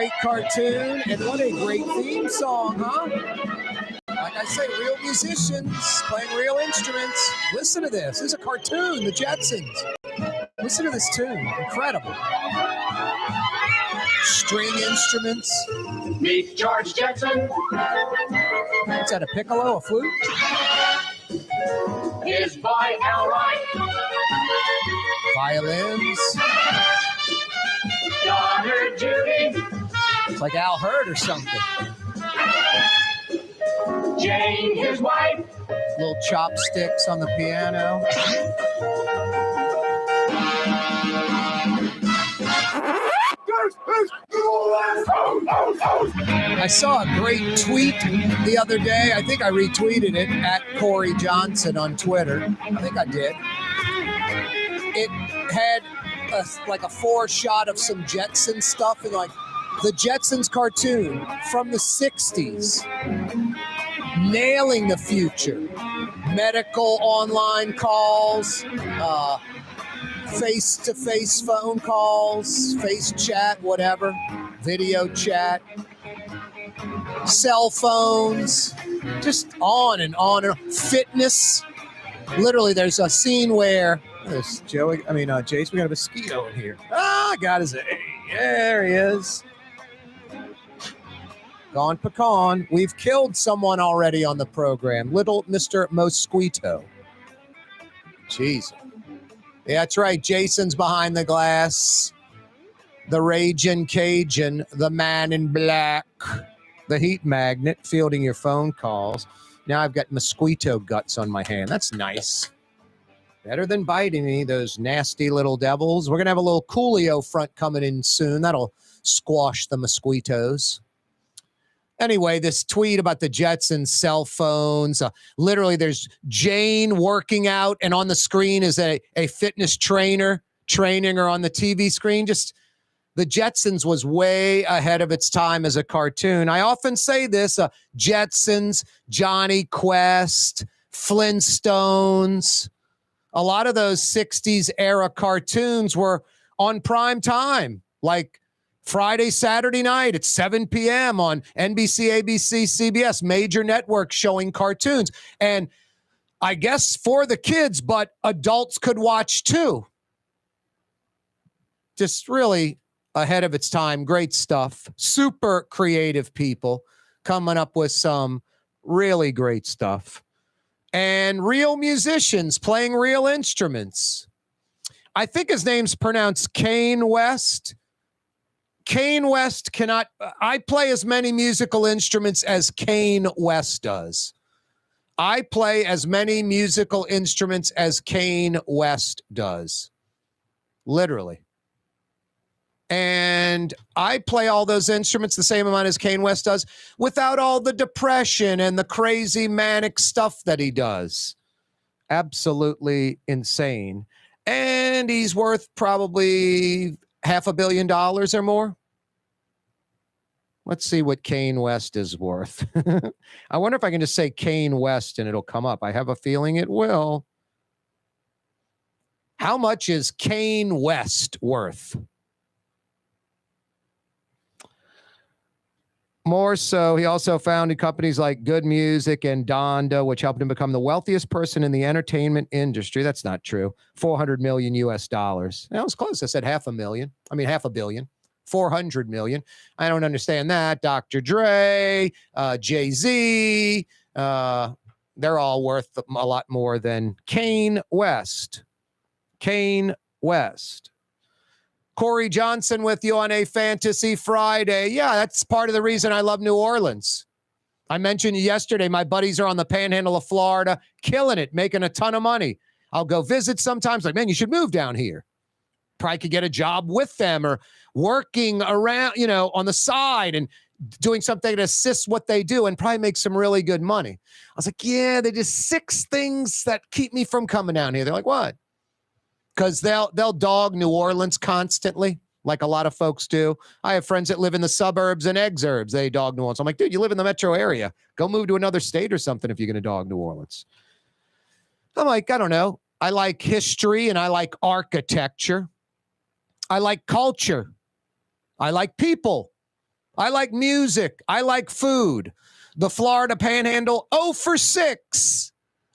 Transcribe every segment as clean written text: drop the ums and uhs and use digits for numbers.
great cartoon, and what a great theme song, huh? Like I say, real musicians playing real instruments. Listen to this. This is a cartoon, the Jetsons. Listen to this tune. Incredible. String instruments. Meet George Jetson. Is that a piccolo, a flute? His boy Al Wright. Violins. Daughter Judy. It's like Al Hurd or something. Jane, his wife. Little chopsticks on the piano. I saw a great tweet the other day. I think I retweeted it at Corey Johnson on Twitter. I think I did. It had like a shot of some Jetson stuff and like the Jetsons cartoon from the 60s. Nailing the future. Medical online calls, face-to-face phone calls, face chat, whatever, video chat, cell phones, just on and on and on. Fitness. Literally, there's a scene where Jace, we got a mosquito in here. I got his A. There he is. Gone pecan. We've killed someone already on the program. Little Mr. Mosquito. Jeez. Yeah, that's right. Jason's behind the glass. The Ragin' Cajun. The man in black. The heat magnet fielding your phone calls. Now I've got mosquito guts on my hand. That's nice. Better than biting me, those nasty little devils. We're going to have a little Coolio front coming in soon. That'll squash the mosquitoes. Anyway, this tweet about the Jetsons cell phones. Literally, there's Jane working out, and on the screen is a fitness trainer training her on the TV screen. Just the Jetsons was way ahead of its time as a cartoon. I often say this, Jetsons, Johnny Quest, Flintstones. A lot of those 60s era cartoons were on prime time, like Friday, Saturday night at 7 p.m. on NBC, ABC, CBS, major networks showing cartoons. And I guess for the kids, but adults could watch too. Just really ahead of its time. Great stuff. Super creative people coming up with some really great stuff. And real musicians playing real instruments. I think his name's pronounced Kane West. Kane West cannot. I play as many musical instruments as Kane West does. I play as many musical instruments as Kane West does. Literally. And I play all those instruments the same amount as Kane West does without all the depression and the crazy manic stuff that he does. Absolutely insane. And he's worth probably $500 million or more. Let's see what Kane West is worth. I wonder if I can just say Kane West and it'll come up. I have a feeling it will. How much is Kane West worth? More so, he also founded companies like Good Music and Donda, which helped him become the wealthiest person in the entertainment industry. That's not true. $400 million US. That was close. I said $500 million. $500 million. 400 million. I don't understand that. Dr. Dre, Jay-Z, they're all worth a lot more than Kane West. Kane West. Corey Johnson with you on a Fantasy Friday. Yeah, that's part of the reason I love New Orleans. I mentioned yesterday, my buddies are on the panhandle of Florida, killing it, making a ton of money. I'll go visit sometimes, like, man, you should move down here. Probably could get a job with them or working around, on the side and doing something to assist what they do and probably make some really good money. I was like, yeah, they just 6 things that keep me from coming down here. They're like, what? Because they'll dog New Orleans constantly, like a lot of folks do. I have friends that live in the suburbs and exurbs. They dog New Orleans. I'm like, dude, you live in the metro area. Go move to another state or something if you're going to dog New Orleans. I'm like, I don't know. I like history and I like architecture. I like culture. I like people. I like music. I like food. The Florida Panhandle, 0 for 6.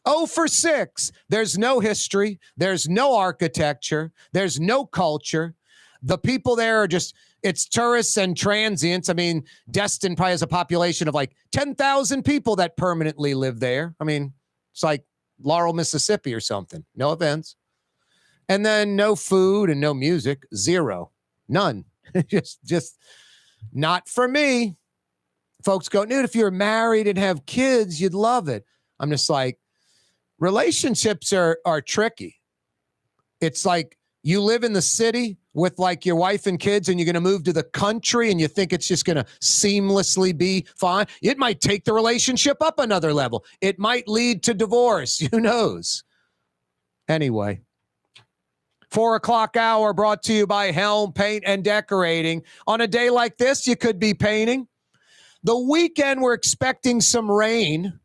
0 for 6. There's no history. There's no architecture. There's no culture. The people there are just, it's tourists and transients. I mean, Destin probably has a population of like 10,000 people that permanently live there. I mean, it's like Laurel, Mississippi or something. No events. And then no food and no music. Zero. None. just not for me. Folks go, dude, if you're married and have kids, you'd love it. I'm just like, relationships are tricky. It's like you live in the city with like your wife and kids and you're going to move to the country and you think it's just going to seamlessly be fine. It might take the relationship up another level. It might lead to divorce. Who knows? Anyway. 4 o'clock hour brought to you by Helm Paint and Decorating. On a day like this, you could be painting. The weekend, we're expecting some rain.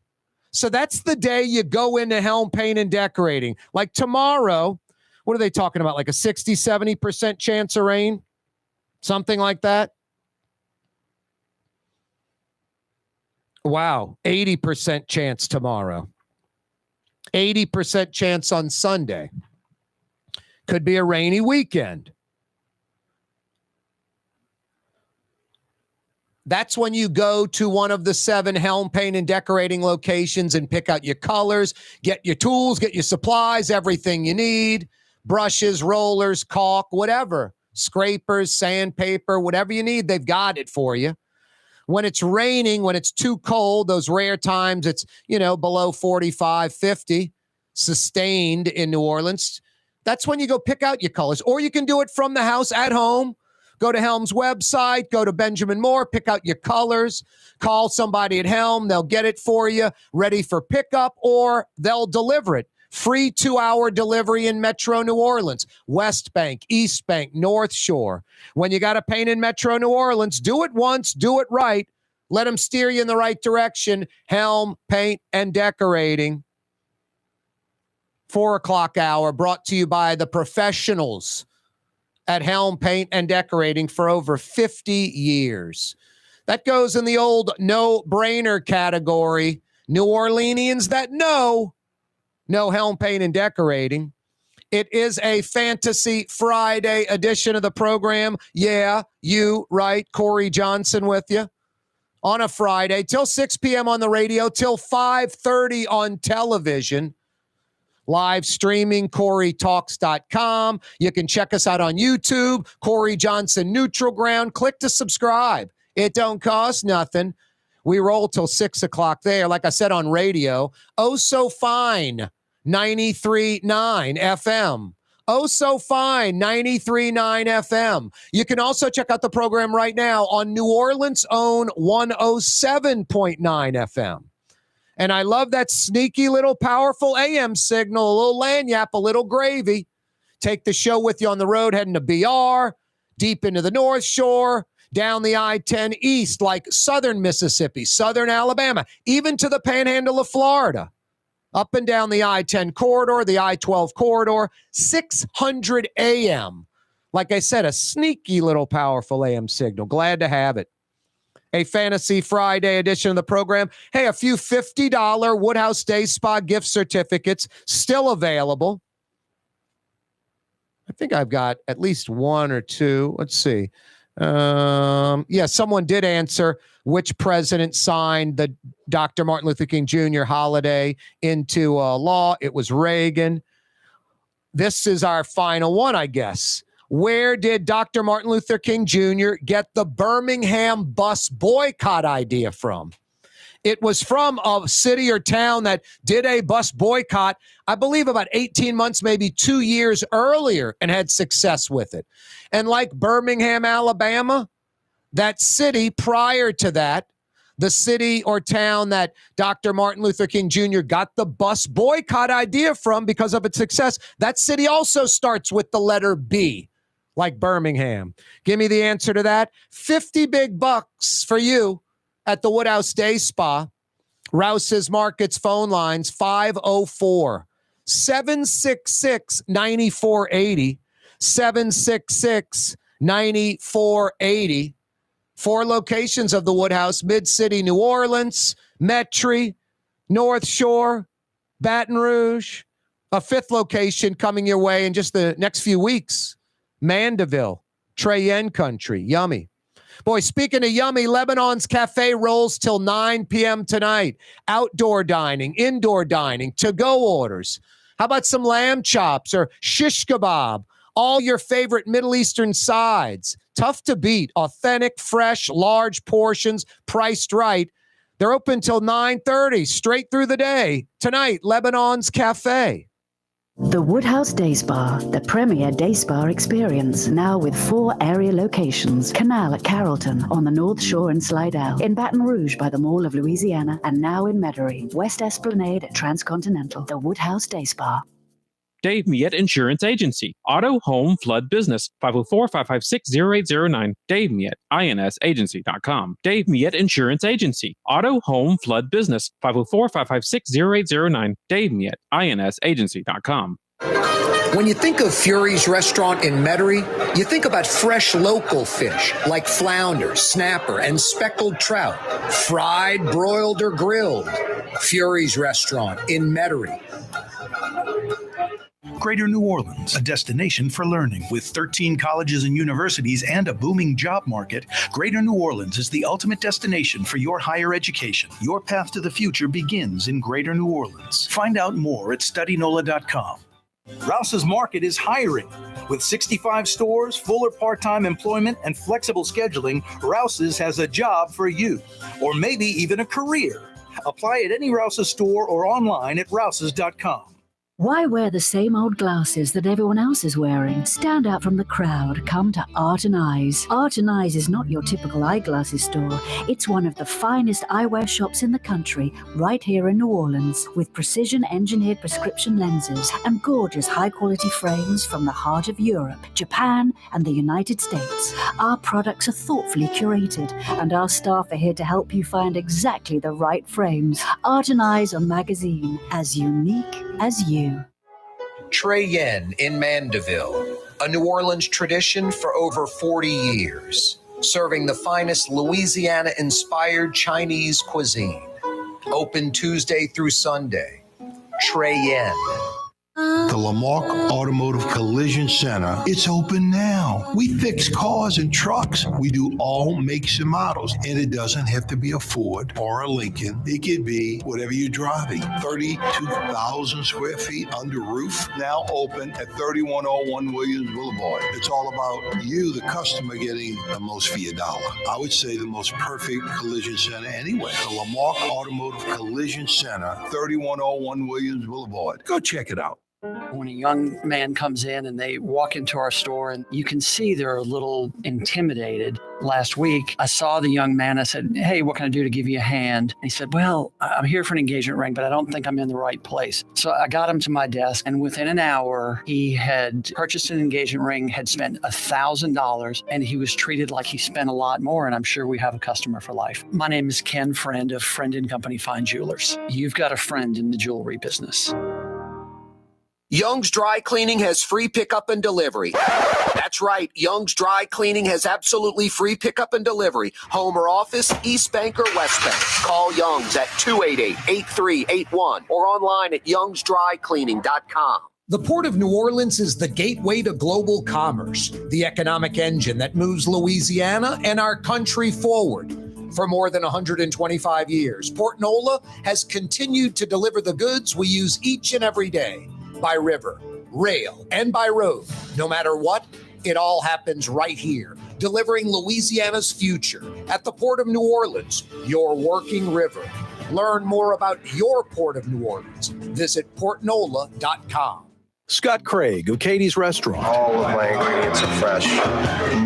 So that's the day you go into Helm Paint and Decorating. Like tomorrow, what are they talking about? Like a 60, 70% chance of rain? Something like that? Wow. 80% chance tomorrow. 80% chance on Sunday. Could be a rainy weekend. That's when you go to one of the 7 Helm Paint and Decorating locations and pick out your colors, get your tools, get your supplies, everything you need, brushes, rollers, caulk, whatever, scrapers, sandpaper, whatever you need, they've got it for you. When it's raining, when it's too cold, those rare times it's, below 45, 50, sustained in New Orleans, that's when you go pick out your colors. Or you can do it from the house at home. Go to Helm's website, go to Benjamin Moore, pick out your colors, call somebody at Helm. They'll get it for you, ready for pickup, or they'll deliver it. Free 2-hour delivery in Metro New Orleans, West Bank, East Bank, North Shore. When you got to paint in Metro New Orleans, do it once, do it right. Let them steer you in the right direction. Helm Paint and Decorating. 4 o'clock hour brought to you by the professionals at Helm Paint and Decorating for over 50 years. That goes in the old no-brainer category. New Orleanians that know Helm Paint and Decorating. It is a Fantasy Friday edition of the program. Yeah, you, right? Corey Johnson with you on a Friday till 6 p.m. on the radio, till 5:30 on television. Live streaming, CoreyTalks.com. You can check us out on YouTube, Corey Johnson Neutral Ground. Click to subscribe. It don't cost nothing. We roll till 6 o'clock there. Like I said on radio, oh so fine, 93.9 FM. Oh so fine, 93.9 FM. You can also check out the program right now on New Orleans' own 107.9 FM. And I love that sneaky little powerful AM signal, a little lanyap, a little gravy. Take the show with you on the road, heading to BR, deep into the North Shore, down the I-10 east, like southern Mississippi, southern Alabama, even to the panhandle of Florida. Up and down the I-10 corridor, the I-12 corridor, 600 AM. Like I said, a sneaky little powerful AM signal. Glad to have it. A Fantasy Friday edition of the program. Hey, a few $50 Woodhouse Day Spa gift certificates still available. I think I've got at least one or two. Let's see. Someone did answer which president signed the Dr. Martin Luther King Jr. holiday into law. It was Reagan. This is our final one, I guess. Where did Dr. Martin Luther King Jr. get the Birmingham bus boycott idea from? It was from a city or town that did a bus boycott, I believe about 18 months, maybe 2 years earlier, and had success with it. And like Birmingham, Alabama, that city prior to that, the city or town that Dr. Martin Luther King Jr. got the bus boycott idea from because of its success, that city also starts with the letter B, like Birmingham. Give me the answer to that. 50 big bucks for you at the Woodhouse Day Spa. Rouse's Markets phone lines 504-766-9480, 766-9480. 4 locations of the Woodhouse: Mid-City, New Orleans, Metairie, North Shore, Baton Rouge. A 5th location coming your way in just the next few weeks. Mandeville, Cheyenne Country. Yummy. Boy, speaking of yummy, Lebanon's Cafe rolls till 9 p.m. tonight. Outdoor dining, indoor dining, to-go orders. How about some lamb chops or shish kebab? All your favorite Middle Eastern sides. Tough to beat. Authentic, fresh, large portions, priced right. They're open till 9:30, straight through the day. Tonight, Lebanon's Cafe. The Woodhouse Day Spa, the premier day spa experience, now with 4 area locations. Canal at Carrollton, on the North Shore and Slidell, in Baton Rouge by the Mall of Louisiana, and now in Metairie, West Esplanade at Transcontinental. The Woodhouse Day Spa. Dave Miette Insurance Agency. Auto, home, flood, business. 504-556-0809. Dave Miette, INSagency.com. Dave Miette Insurance Agency. Auto, home, flood, business. 504-556-0809. Dave Miette, INSagency.com. When you think of Fury's restaurant in Metairie, you think about fresh local fish like flounder, snapper, and speckled trout, fried, broiled, or grilled. Fury's restaurant in Metairie. Greater New Orleans, a destination for learning. With 13 colleges and universities and a booming job market, Greater New Orleans is the ultimate destination for your higher education. Your path to the future begins in Greater New Orleans. Find out more at studynola.com. Rouse's Market is hiring. With 65 stores, full or part-time employment, and flexible scheduling, Rouse's has a job for you, or maybe even a career. Apply at any Rouse's store or online at rouses.com. Why wear the same old glasses that everyone else is wearing? Stand out from the crowd. Come to Art and Eyes. Art and Eyes is not your typical eyeglasses store. It's one of the finest eyewear shops in the country, right here in New Orleans, with precision-engineered prescription lenses and gorgeous high-quality frames from the heart of Europe, Japan, and the United States. Our products are thoughtfully curated, and our staff are here to help you find exactly the right frames. Art and Eyes on Magazine, as unique as you. Trey Yen in Mandeville, a New Orleans tradition for over 40 years, serving the finest Louisiana-inspired Chinese cuisine. Open Tuesday through Sunday. Trey Yen. The Lamarck Automotive Collision Center, it's open now. We fix cars and trucks. We do all makes and models. And it doesn't have to be a Ford or a Lincoln. It could be whatever you're driving. 32,000 square feet under roof, now open at 3101 Williams Boulevard. It's all about you, the customer, getting the most for your dollar. I would say the most perfect collision center anywhere. The Lamarck Automotive Collision Center, 3101 Williams Boulevard. Go check it out. When a young man comes in and they walk into our store and you can see they're a little intimidated. Last week, I saw the young man. I said, "Hey, what can I do to give you a hand?" And he said, "Well, I'm here for an engagement ring, but I don't think I'm in the right place." So I got him to my desk, and within an hour, he had purchased an engagement ring, had spent $1,000, and he was treated like he spent a lot more, and I'm sure we have a customer for life. My name is Ken Friend of Friend & Company Fine Jewelers. You've got a friend in the jewelry business. Young's Dry Cleaning has free pickup and delivery. That's right. Young's Dry Cleaning has absolutely free pickup and delivery. Home or office, East Bank or West Bank. Call Young's at 288-8381 or online at youngsdrycleaning.com. The Port of New Orleans is the gateway to global commerce, the economic engine that moves Louisiana and our country forward. For more than 125 years, Port Nola has continued to deliver the goods we use each and every day. By river, rail, and by road. No matter what, it all happens right here, delivering Louisiana's future at the Port of New Orleans, your working river. Learn more about your Port of New Orleans. Visit portnola.com. Scott Craig of Katie's Restaurant. All of my ingredients are fresh.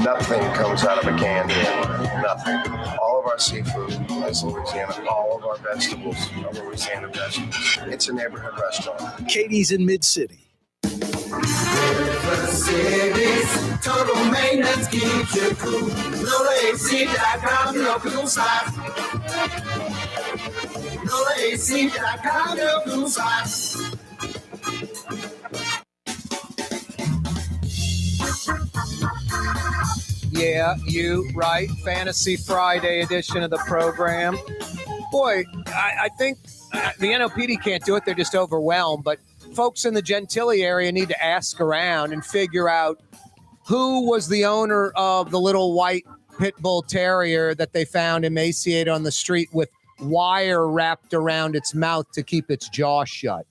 Nothing comes out of a can here. Nothing. All of our seafood is Louisiana. All of our vegetables are Louisiana vegetables. It's a neighborhood restaurant. Katie's in Mid-City. River City's total maintenance keeps you cool. NolaAC.com, no cool side. NolaAC.com, no cool side. Yeah, you right. Fantasy Friday edition of the program. Boy, I think the NOPD can't do it. They're just overwhelmed. But folks in the Gentilly area need to ask around and figure out who was the owner of the little white pit bull terrier that they found emaciated on the street with wire wrapped around its mouth to keep its jaw shut.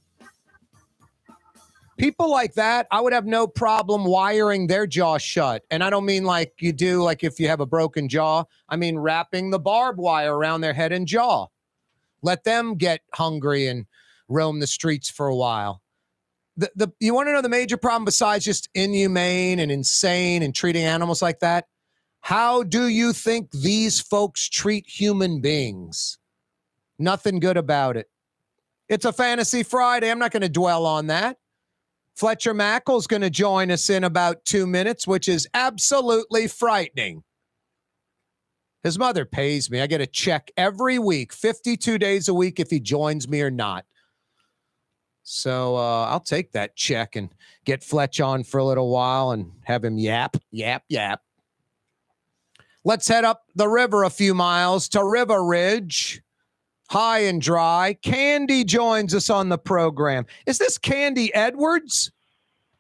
People like that, I would have no problem wiring their jaw shut. And I don't mean like you do, like if you have a broken jaw. I mean wrapping the barbed wire around their head and jaw. Let them get hungry and roam the streets for a while. You want to know the major problem besides just inhumane and insane and treating animals like that? How do you think these folks treat human beings? Nothing good about it. It's a Fantasy Friday. I'm not going to dwell on that. Fletcher Mackel is going to join us in about 2 minutes, which is absolutely frightening. His mother pays me. I get a check every week, 52 days a week, if he joins me or not. So I'll take that check and get Fletch on for a little while and have him yap. Let's head up the river a few miles to River Ridge. High and dry. Candy joins us on the program. Is this Candy Edwards?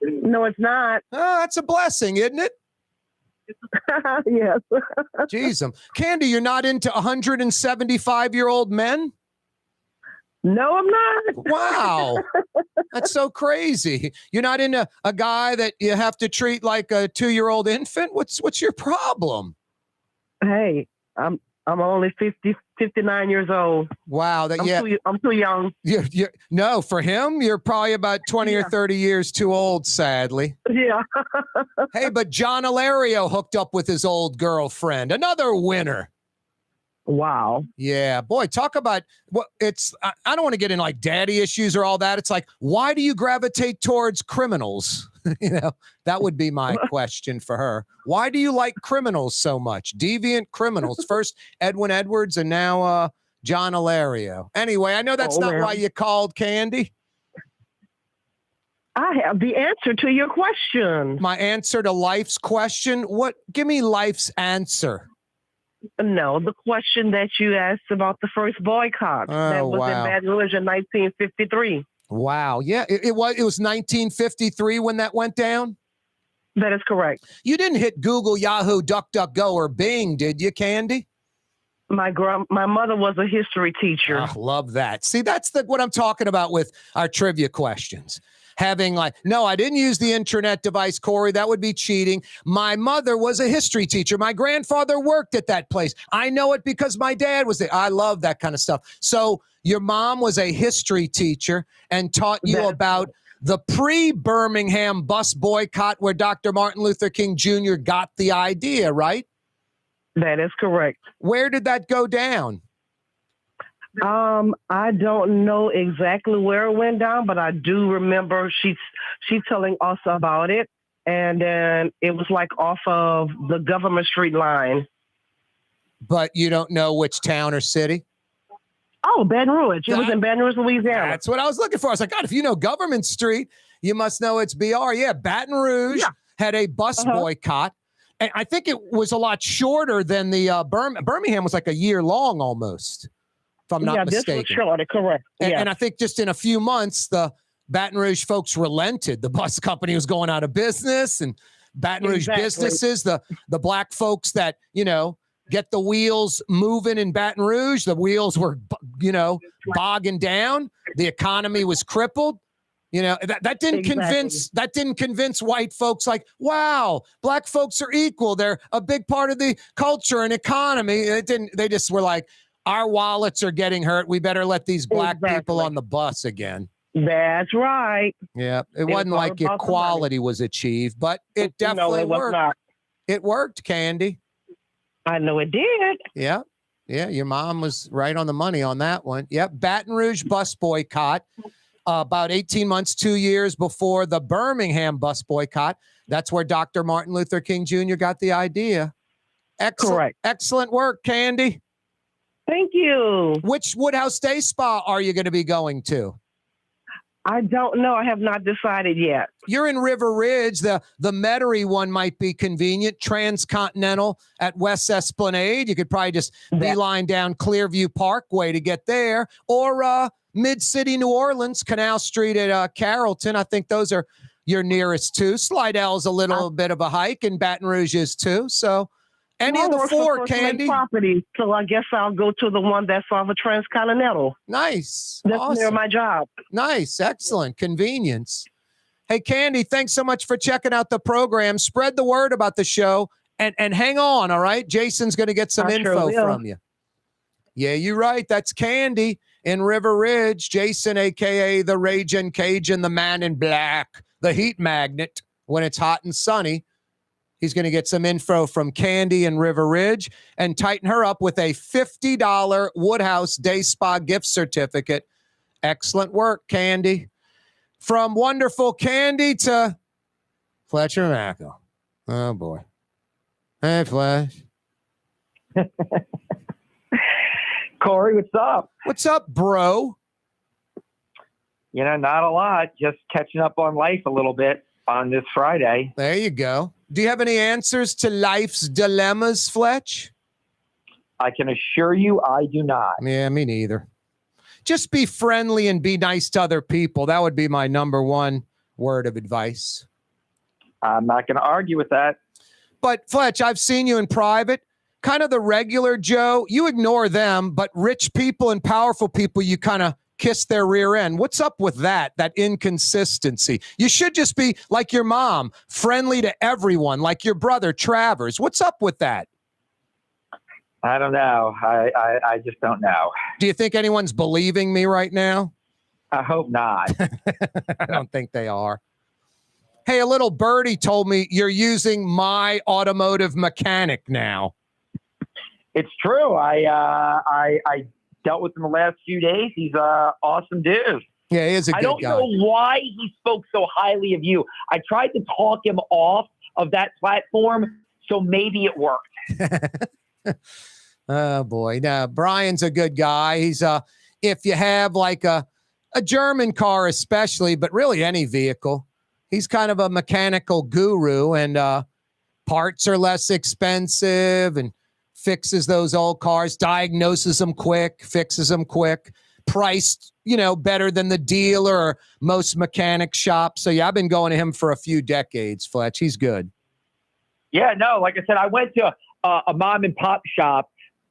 No, it's not. Oh, that's a blessing, isn't it? Yes. Jeez, Candy, you're not into 175-year-old men? No, I'm not. Wow. That's so crazy. You're not into a guy that you have to treat like a 2-year-old infant? What's your problem? Hey, I'm only 59 years old. Wow, I'm too young. No, for him, you're probably about 20 or 30 years too old, sadly. Yeah. Hey, but John Ilario hooked up with his old girlfriend. Another winner. Wow. Yeah, boy, talk about what it's. I don't want to get in like daddy issues or all that. It's like, why do you gravitate towards criminals? That would be my question for her. Why do you like criminals so much? Deviant criminals. First Edwin Edwards and now John Ilario. Anyway, I know that's not why you called, Candy. I have the answer to your question. My answer to life's question? What? Give me life's answer. No, the question that you asked about the first boycott that was in Baton Rouge in 1953. Wow. Yeah, it was 1953 when that went down? That is correct. You didn't hit Google, Yahoo, DuckDuckGo, or Bing, did you, Candy? My mother was a history teacher. Oh, love that. See, that's what I'm talking about with our trivia questions. Having no, I didn't use the internet device, Corey. That would be cheating. My mother was a history teacher. My grandfather worked at that place. I know it because my dad was there. I love that kind of stuff. So your mom was a history teacher and taught you about the pre-Birmingham bus boycott where Dr. Martin Luther King Jr. got the idea, right? That is correct. Where did that go down? I don't know exactly where it went down, but I do remember she telling us about it. And then it was like off of the Government Street line. But you don't know which town or city? Oh, Baton Rouge. It was in Baton Rouge, Louisiana. That's what I was looking for. I was like, God, if you know Government Street, you must know it's BR. Yeah, Baton Rouge had a bus boycott. And I think it was a lot shorter than the Birmingham was like a year long almost. If I'm not mistaken. This was shorter, correct. And I think just in a few months, the Baton Rouge folks relented. The bus company was going out of business, and Baton Rouge businesses, the black folks that, get the wheels moving in Baton Rouge, the wheels were, bogging down. The economy was crippled. That didn't convince white folks like, wow, black folks are equal. They're a big part of the culture and economy. They just were like, our wallets are getting hurt. We better let these black people on the bus again. That's right. Yeah. It wasn't like equality was achieved, but it definitely worked. Not. It worked, Candy. I know it did. Yeah. Yeah. Your mom was right on the money on that one. Yep. Baton Rouge bus boycott about 18 months, 2 years before the Birmingham bus boycott. That's where Dr. Martin Luther King Jr. got the idea. Correct. Excellent work, Candy. Thank you. Which Woodhouse Day Spa are you going to be going to? I don't know. I have not decided yet. You're in River Ridge. The Metairie one might be convenient. Transcontinental at West Esplanade. You could probably just beeline down Clearview Parkway to get there. Or Mid-City New Orleans, Canal Street at Carrollton. I think those are your nearest two. Slidell's a little bit of a hike, and Baton Rouge is too. So any of the four, Candy? Property, so I guess I'll go to the one that's off of Transcontinental. Nice. That's awesome. near my job. Nice. Excellent. Convenience. Hey, Candy, thanks so much for checking out the program. Spread the word about the show and hang on, all right? Jason's going to get some info from you. Yeah, you're right. That's Candy in River Ridge. Jason, a.k.a. the Ragin' Cajun, the man in black, the heat magnet when it's hot and sunny. He's going to get some info from Candy in River Ridge and tighten her up with a $50 Woodhouse Day Spa gift certificate. Excellent work, Candy. From wonderful Candy to Fletcher Mackel. Oh, boy. Hey, Flash. Corey, what's up? What's up, bro? You know, not a lot. Just catching up on life a little bit on this Friday. There you go. Do you have any answers to life's dilemmas, Fletch? I can assure you I do not. Yeah, me neither. Just be friendly and be nice to other people. That would be my number one word of advice. I'm not going to argue with that. But, Fletch, I've seen you in private. Kind of the regular Joe. You ignore them, but rich people and powerful people, you kind of kiss their rear end. What's up with that inconsistency? You should just be like your mom, friendly to everyone, like your brother, Travers. What's up with that? I don't know. I just don't know. Do you think anyone's believing me right now? I hope not. I don't think they are. Hey, a little birdie told me you're using My Automotive Mechanic now. It's true. I dealt with him the last few days. He's an awesome dude. Yeah, he is a good guy. I don't know why he spoke so highly of you. I tried to talk him off of that platform, so maybe it worked. Oh, boy. Now, Brian's a good guy. He's if you have like a German car especially, but really any vehicle, he's kind of a mechanical guru, and parts are less expensive and fixes those old cars, diagnoses them quick, fixes them quick, priced, better than the dealer or most mechanic shops. So, yeah, I've been going to him for a few decades, Fletch. He's good. Yeah, no, like I said, I went to a mom and pop shop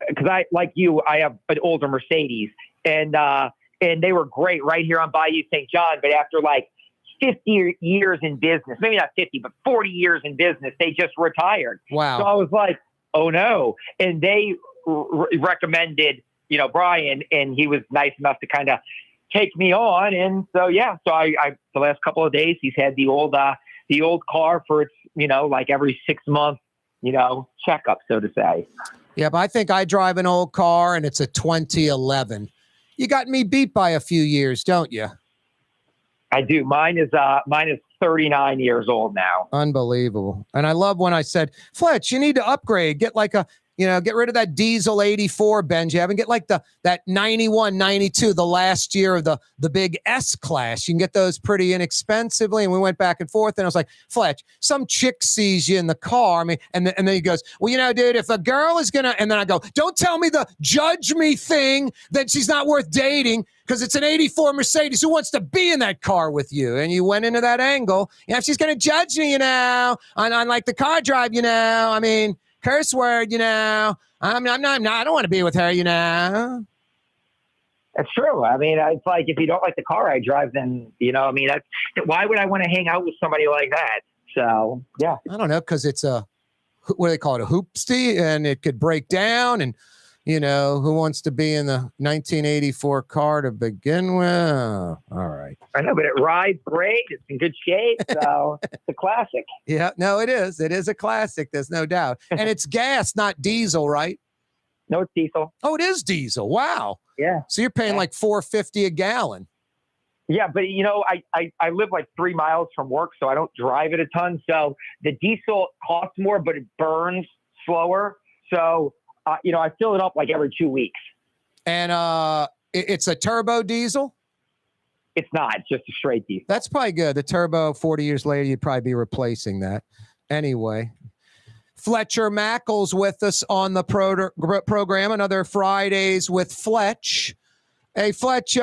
because I have an older Mercedes, and they were great right here on Bayou St. John. But after like 50 years in business, maybe not 50, but 40 years in business, they just retired. Wow. So I was like, oh no. And they recommended, Brian, and he was nice enough to kind of take me on. And so, yeah, so I the last couple of days, he's had the old car for its, like every 6 months, checkup, so to say. Yeah, but I think I drive an old car and it's a 2011. You got me beat by a few years, don't you? I do. Mine is 39 years old now. Unbelievable. And I love when I said, Fletch, you need to upgrade. Get like get rid of that diesel 84 Benz you have and get like that 91, 92, the last year of the big S class. You can get those pretty inexpensively. And we went back and forth, and I was like, Fletch, some chick sees you in the car. I mean, and then he goes, well, dude, if a girl is gonna, and then I go, don't tell me the judge me thing that she's not worth dating because it's an 84 Mercedes. Who wants to be in that car with you? And you went into that angle. If she's going to judge me, on like the car drive, I mean, curse word, I'm not, I don't want to be with her, That's true. I mean, it's like, if you don't like the car I drive, then, why would I want to hang out with somebody like that? So, yeah. I don't know. Cause it's what do they call it? A hoopsie, and it could break down, and, who wants to be in the 1984 car to begin with? Oh, all right. I know, but it rides great. It's in good shape. So it's a classic. Yeah, no, it is. It is a classic. There's no doubt. And it's gas, not diesel, right? No, it's diesel. Oh, it is diesel. Wow. Yeah. So you're paying like $4.50 a gallon. Yeah, but I live like 3 miles from work, so I don't drive it a ton. So the diesel costs more, but it burns slower. So I fill it up like every 2 weeks. And it's a turbo diesel? it's not. It's just a straight diesel. That's probably good. The turbo, 40 years later, you'd probably be replacing that. Anyway, Fletcher Mackel's with us on the program. Another Fridays with Fletch. Hey, Fletch, you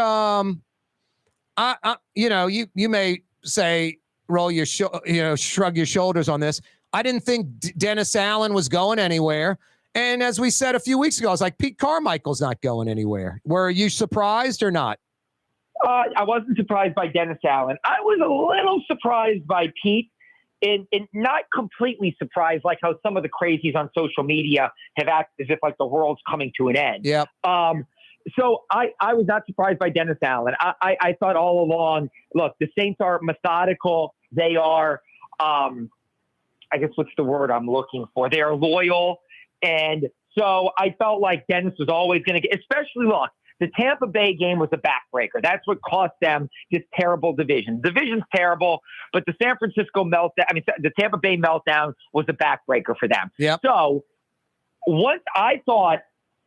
may say, shrug your shoulders on this. I didn't think Dennis Allen was going anywhere. And as we said a few weeks ago, I was like, Pete Carmichael's not going anywhere. Were you surprised or not? I wasn't surprised by Dennis Allen. I was a little surprised by Pete, and not completely surprised, like how some of the crazies on social media have acted as if like the world's coming to an end. Yep. So I was not surprised by Dennis Allen. I thought all along, look, the Saints are methodical. They are, I guess what's the word I'm looking for? They are loyal. And so I felt like Dennis was always going to get, especially look, the Tampa Bay game was a backbreaker. That's what cost them this terrible division. Division's terrible, but the San Francisco meltdown, the Tampa Bay meltdown was a backbreaker for them. Yep. So once I thought,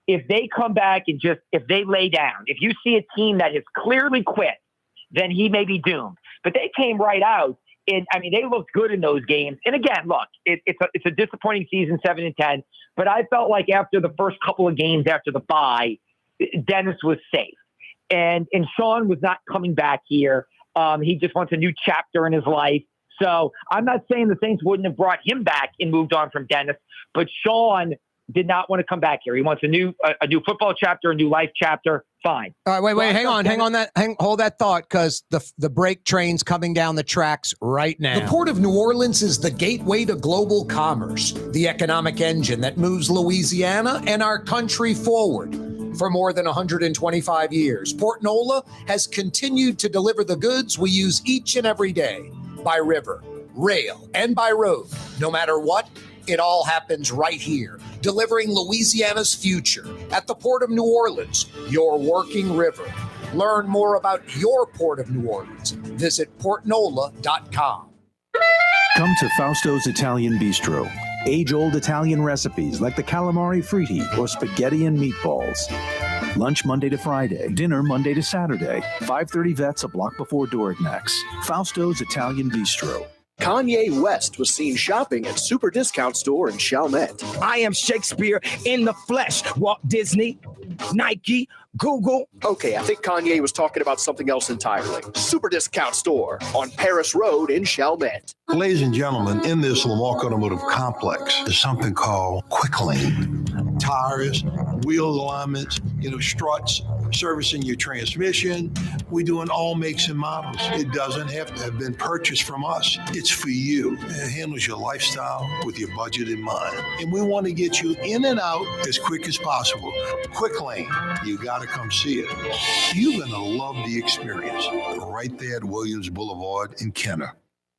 if they come back and if they lay down, if you see a team that has clearly quit, then he may be doomed. But they came right out. And they looked good in those games. And again, look, it's a disappointing season, 7-10. But I felt like after the first couple of games after the bye, Dennis was safe. And Sean was not coming back here. He just wants a new chapter in his life. So I'm not saying the Saints wouldn't have brought him back and moved on from Dennis, but Sean did not want to come back here. He wants a new football chapter, a new life chapter. Fine. All right, wait, hang on hold that thought, because the break train's coming down the tracks right now. The Port of New Orleans is the gateway to global commerce, the economic engine that moves Louisiana and our country forward. For more than 125 years, Port Nola has continued to deliver the goods we use each and every day, by river, rail, and by road. No matter what, it all happens right here, delivering Louisiana's future at the Port of New Orleans, your working river. Learn more about your Port of New Orleans. Visit portnola.com. Come to Fausto's Italian Bistro. Age-old Italian recipes like the calamari fritti or spaghetti and meatballs. Lunch Monday to Friday, dinner Monday to Saturday. 530 Vets, a block before Dorignax. Fausto's Italian Bistro. Kanye West was seen shopping at Super Discount Store in Chalmette. I am Shakespeare in the flesh. Walt Disney, Nike, Google. Okay, I think Kanye was talking about something else entirely. Super Discount Store on Paris Road in Chalmette. Ladies and gentlemen, in this Lamarck Automotive Complex is something called Quick Lane. Tires, wheel alignments, struts, servicing your transmission. We're doing all makes and models. It doesn't have to have been purchased from us. It's for you. It handles your lifestyle with your budget in mind. And we want to get you in and out as quick as possible. Quick Lane, you got to come see it. You're going to love the experience right there at Williams Boulevard in Kenner.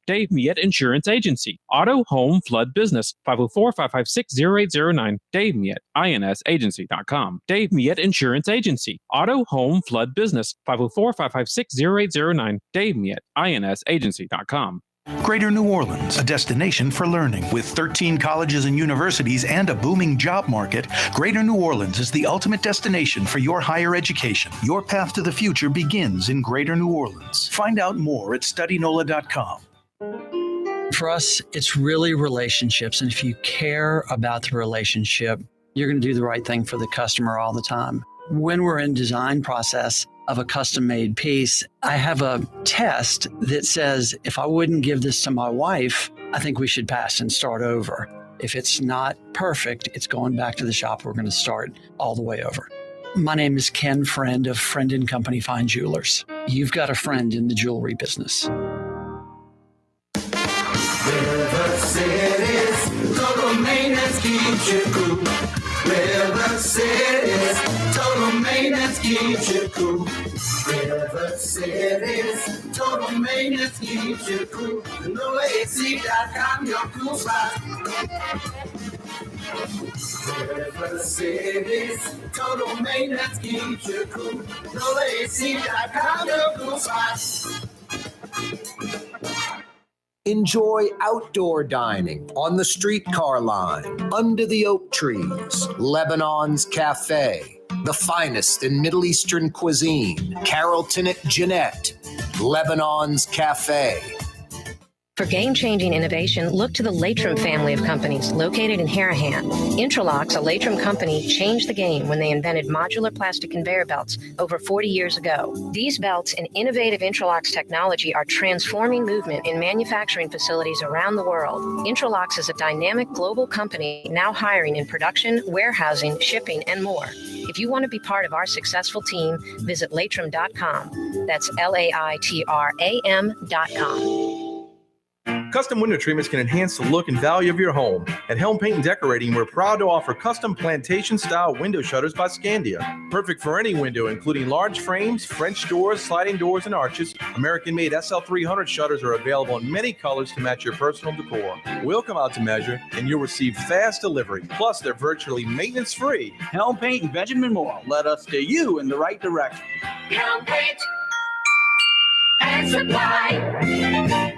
Dave Miette Insurance Agency. Auto, home, flood, business. 504-556-0809. Dave Miette, INSagency.com. Dave Miette Insurance Agency. Auto, home, flood, business. 504-556-0809. Dave Miette, INSagency.com. Greater New Orleans, a destination for learning. With 13 colleges and universities and a booming job market, Greater New Orleans is the ultimate destination for your higher education. Your path to the future begins in Greater New Orleans. Find out more at studynola.com. For us, it's really relationships. And if you care about the relationship, you're going to do the right thing for the customer all the time. When we're in design process of a custom-made piece, I have a test that says, if I wouldn't give this to my wife, I think we should pass and start over. If it's not perfect, it's going back to the shop. We're going to start all the way over. My name is Ken Friend of Friend & Company Fine Jewelers. You've got a friend in the jewelry business. River City's total maintenance keeps you cool. River City's total maintenance keeps you cool. River City's total maintenance keeps you cool. NoAC.com, your cool spot. River City's total maintenance keeps you cool. NoAC.com, your cool spot. Enjoy outdoor dining on the streetcar line, under the oak trees, Lebanon's Cafe, the finest in Middle Eastern cuisine, Carrollton at Jeanette, Lebanon's Cafe. For game-changing innovation, look to the Latrim family of companies located in Harahan. Intralox, a Latrim company, changed the game when they invented modular plastic conveyor belts over 40 years ago. These belts and innovative Intralox technology are transforming movement in manufacturing facilities around the world. Intralox is a dynamic global company now hiring in production, warehousing, shipping, and more. If you want to be part of our successful team, visit Latrim.com. That's LAITRAM.com. Custom window treatments can enhance the look and value of your home. At Helm Paint and Decorating, we're proud to offer custom plantation-style window shutters by Scandia. Perfect for any window, including large frames, French doors, sliding doors, and arches. American-made SL300 shutters are available in many colors to match your personal decor. We'll come out to measure, and you'll receive fast delivery. Plus, they're virtually maintenance-free. Helm Paint and Benjamin Moore. Let us steer you in the right direction. Helm Paint and Supply.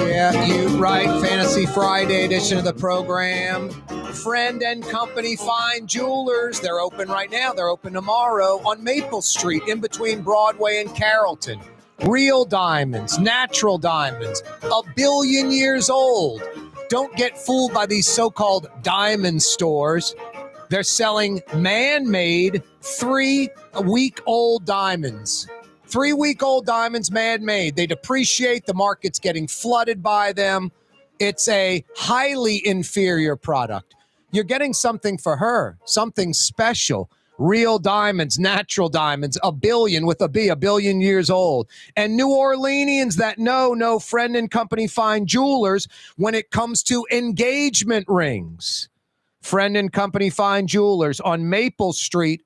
Yeah, you right. Fantasy Friday edition of the program. Friend and Company Fine Jewelers. They're open right now. They're open tomorrow on Maple Street in between Broadway and Carrollton. Real diamonds, natural diamonds, 1 billion years old. Don't get fooled by these so-called diamond stores. They're selling man-made 3-week-old diamonds. 3-week-old diamonds, man-made. They depreciate. The market's getting flooded by them. It's a highly inferior product. You're getting something for her, something special. Real diamonds, natural diamonds, 1 billion with a B, 1 billion years old. And New Orleanians that know Friend and Company Fine Jewelers when it comes to engagement rings. Friend and Company Fine Jewelers on Maple Street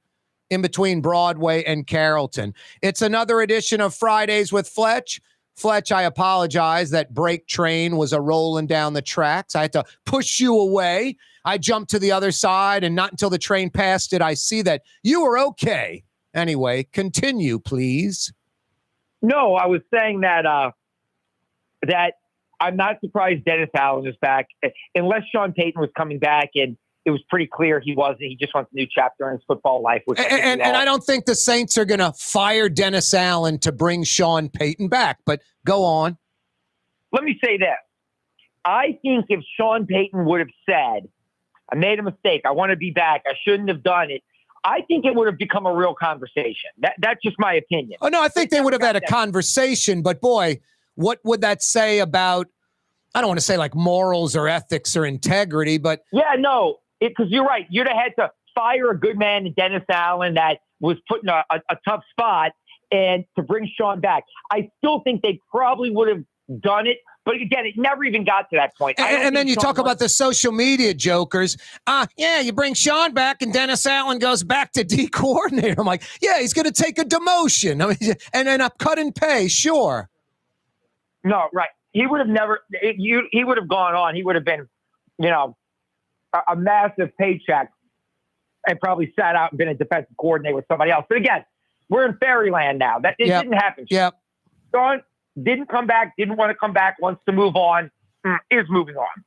in between Broadway and Carrollton. It's another edition of Fridays with Fletch. Fletch, I apologize. That break train was a rolling down the tracks. I had to push you away. I jumped to the other side, and not until the train passed did I see that you were okay. Anyway, continue, please. No, I was saying that that I'm not surprised Dennis Allen is back, unless Sean Payton was coming back, and it was pretty clear he wasn't. He just wants a new chapter in his football life. Which and I don't think the Saints are going to fire Dennis Allen to bring Sean Payton back, but go on. Let me say this. I think if Sean Payton would have said, I made a mistake, I want to be back, I shouldn't have done it, I think it would have become a real conversation. That's just my opinion. Oh, no, I think they would have had a conversation, but boy, what would that say about, I don't want to say like morals or ethics or integrity, but. Yeah, no. Because you're right. You'd have had to fire a good man, Dennis Allen, that was put in a tough spot, and to bring Sean back. I still think they probably would have done it. But again, it never even got to that point. And then you talk about the social media jokers. Yeah, you bring Sean back and Dennis Allen goes back to D coordinator. I'm like, yeah, he's going to take a demotion. I mean, and then a cut in pay, sure. No, right. He would have never, he would have gone on. He would have been, a massive paycheck and probably sat out and been a defensive coordinator with somebody else. But again, we're in fairyland now. That didn't happen. Yep. Sean didn't come back, didn't want to come back, wants to move on, is moving on.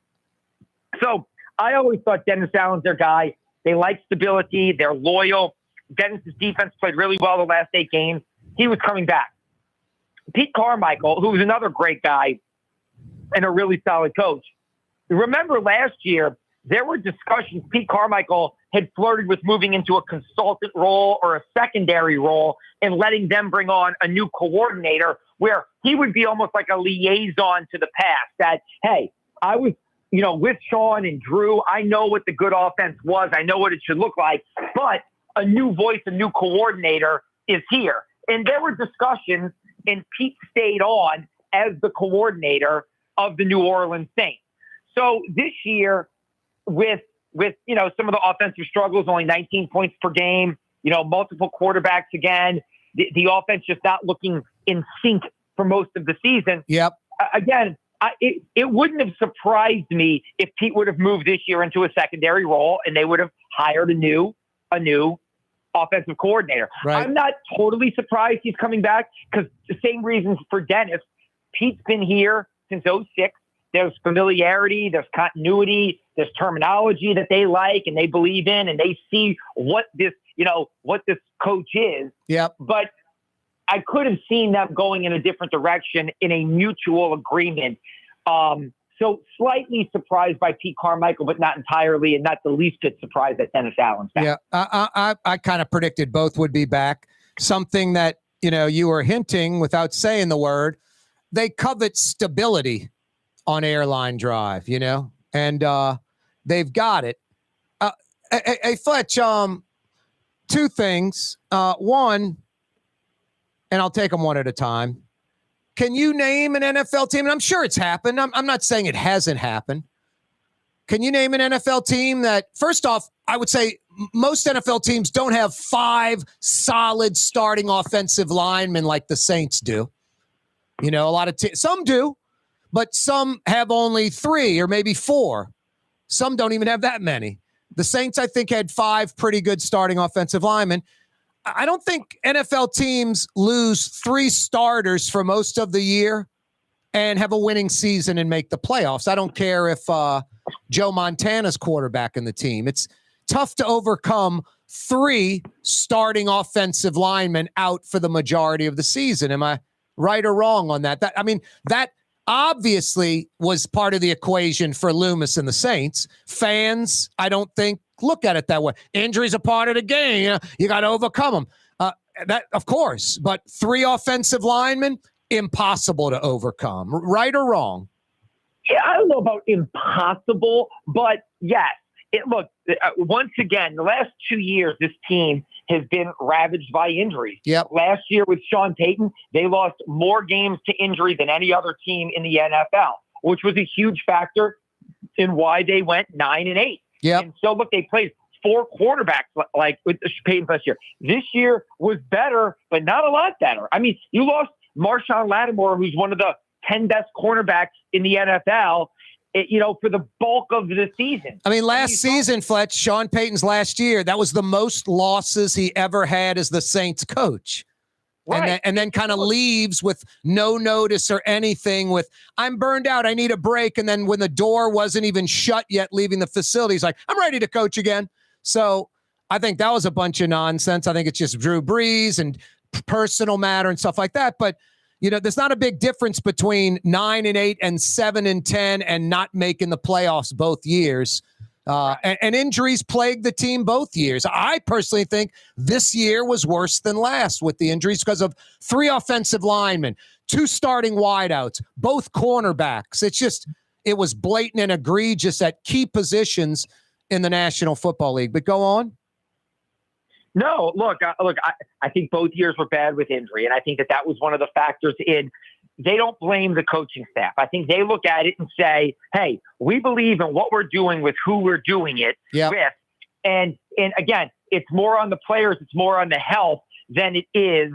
So I always thought Dennis Allen's their guy. They like stability. They're loyal. Dennis's defense played really well the last 8 games. He was coming back. Pete Carmichael, who's another great guy and a really solid coach. Remember last year, there were discussions. Pete Carmichael had flirted with moving into a consultant role or a secondary role and letting them bring on a new coordinator where he would be almost like a liaison to the past that, hey, I was, with Sean and Drew, I know what the good offense was. I know what it should look like, but a new voice, a new coordinator is here. And there were discussions, and Pete stayed on as the coordinator of the New Orleans Saints. So this year, with some of the offensive struggles, only 19 points per game, multiple quarterbacks again, the offense just not looking in sync for most of the season. Yep. Again, it wouldn't have surprised me if Pete would have moved this year into a secondary role and they would have hired a new offensive coordinator. Right. I'm not totally surprised he's coming back because the same reasons for Dennis. Pete's been here since 2006. There's familiarity, there's continuity, there's terminology that they like and they believe in, and they see what this coach is. Yep. But I could have seen them going in a different direction in a mutual agreement. So slightly surprised by Pete Carmichael, but not entirely, and not the least bit surprised that Dennis Allen's back. Yeah, I kind of predicted both would be back. Something that, you were hinting without saying the word. They covet stability on airline drive, and they've got it. Hey, Fletch, two things. One, and I'll take them one at a time. Can you name an NFL team? And I'm sure it's happened. I'm not saying it hasn't happened. Can you name an NFL team that, first off, I would say most NFL teams don't have 5 solid starting offensive linemen like the Saints do. A lot of some do, but some have only 3 or maybe 4. Some don't even have that many. The Saints, I think, had 5 pretty good starting offensive linemen. I don't think NFL teams lose 3 starters for most of the year and have a winning season and make the playoffs. I don't care if Joe Montana's quarterback in the team. It's tough to overcome 3 starting offensive linemen out for the majority of the season. Am I right or wrong on that? That obviously was part of the equation for Loomis and the Saints. Fans, I don't think, look at it that way. Injuries are part of the game. You got to overcome them. That, of course, but 3 offensive linemen, impossible to overcome. Right or wrong? Yeah, I don't know about impossible, but yes. Look, once again, the last 2 years, this team has been ravaged by injuries. Yep. Last year with Sean Payton, they lost more games to injury than any other team in the NFL, which was a huge factor in why they went 9-8. Yep. And so, look, they played 4 quarterbacks like with Payton last year. This year was better, but not a lot better. You lost Marshawn Lattimore, who's one of the 10 best cornerbacks in the NFL, for the bulk of the season. Last season, Fletch, Sean Payton's last year, that was the most losses he ever had as the Saints coach. Right. And then kind of leaves with no notice or anything with, I'm burned out, I need a break. And then when the door wasn't even shut yet, leaving the facility, he's like, I'm ready to coach again. So I think that was a bunch of nonsense. I think it's just Drew Brees and personal matter and stuff like that. But, there's not a big difference between 9-8 and 7-10 and not making the playoffs both years. And injuries plagued the team both years. I personally think this year was worse than last with the injuries because of 3 offensive linemen, 2 starting wideouts, both cornerbacks. It was blatant and egregious at key positions in the National Football League. But go on. No, look, I think both years were bad with injury. And I think that was one of the factors in. They don't blame the coaching staff. I think they look at it and say, hey, we believe in what we're doing with who we're doing it with. And again, it's more on the players. It's more on the health than it is.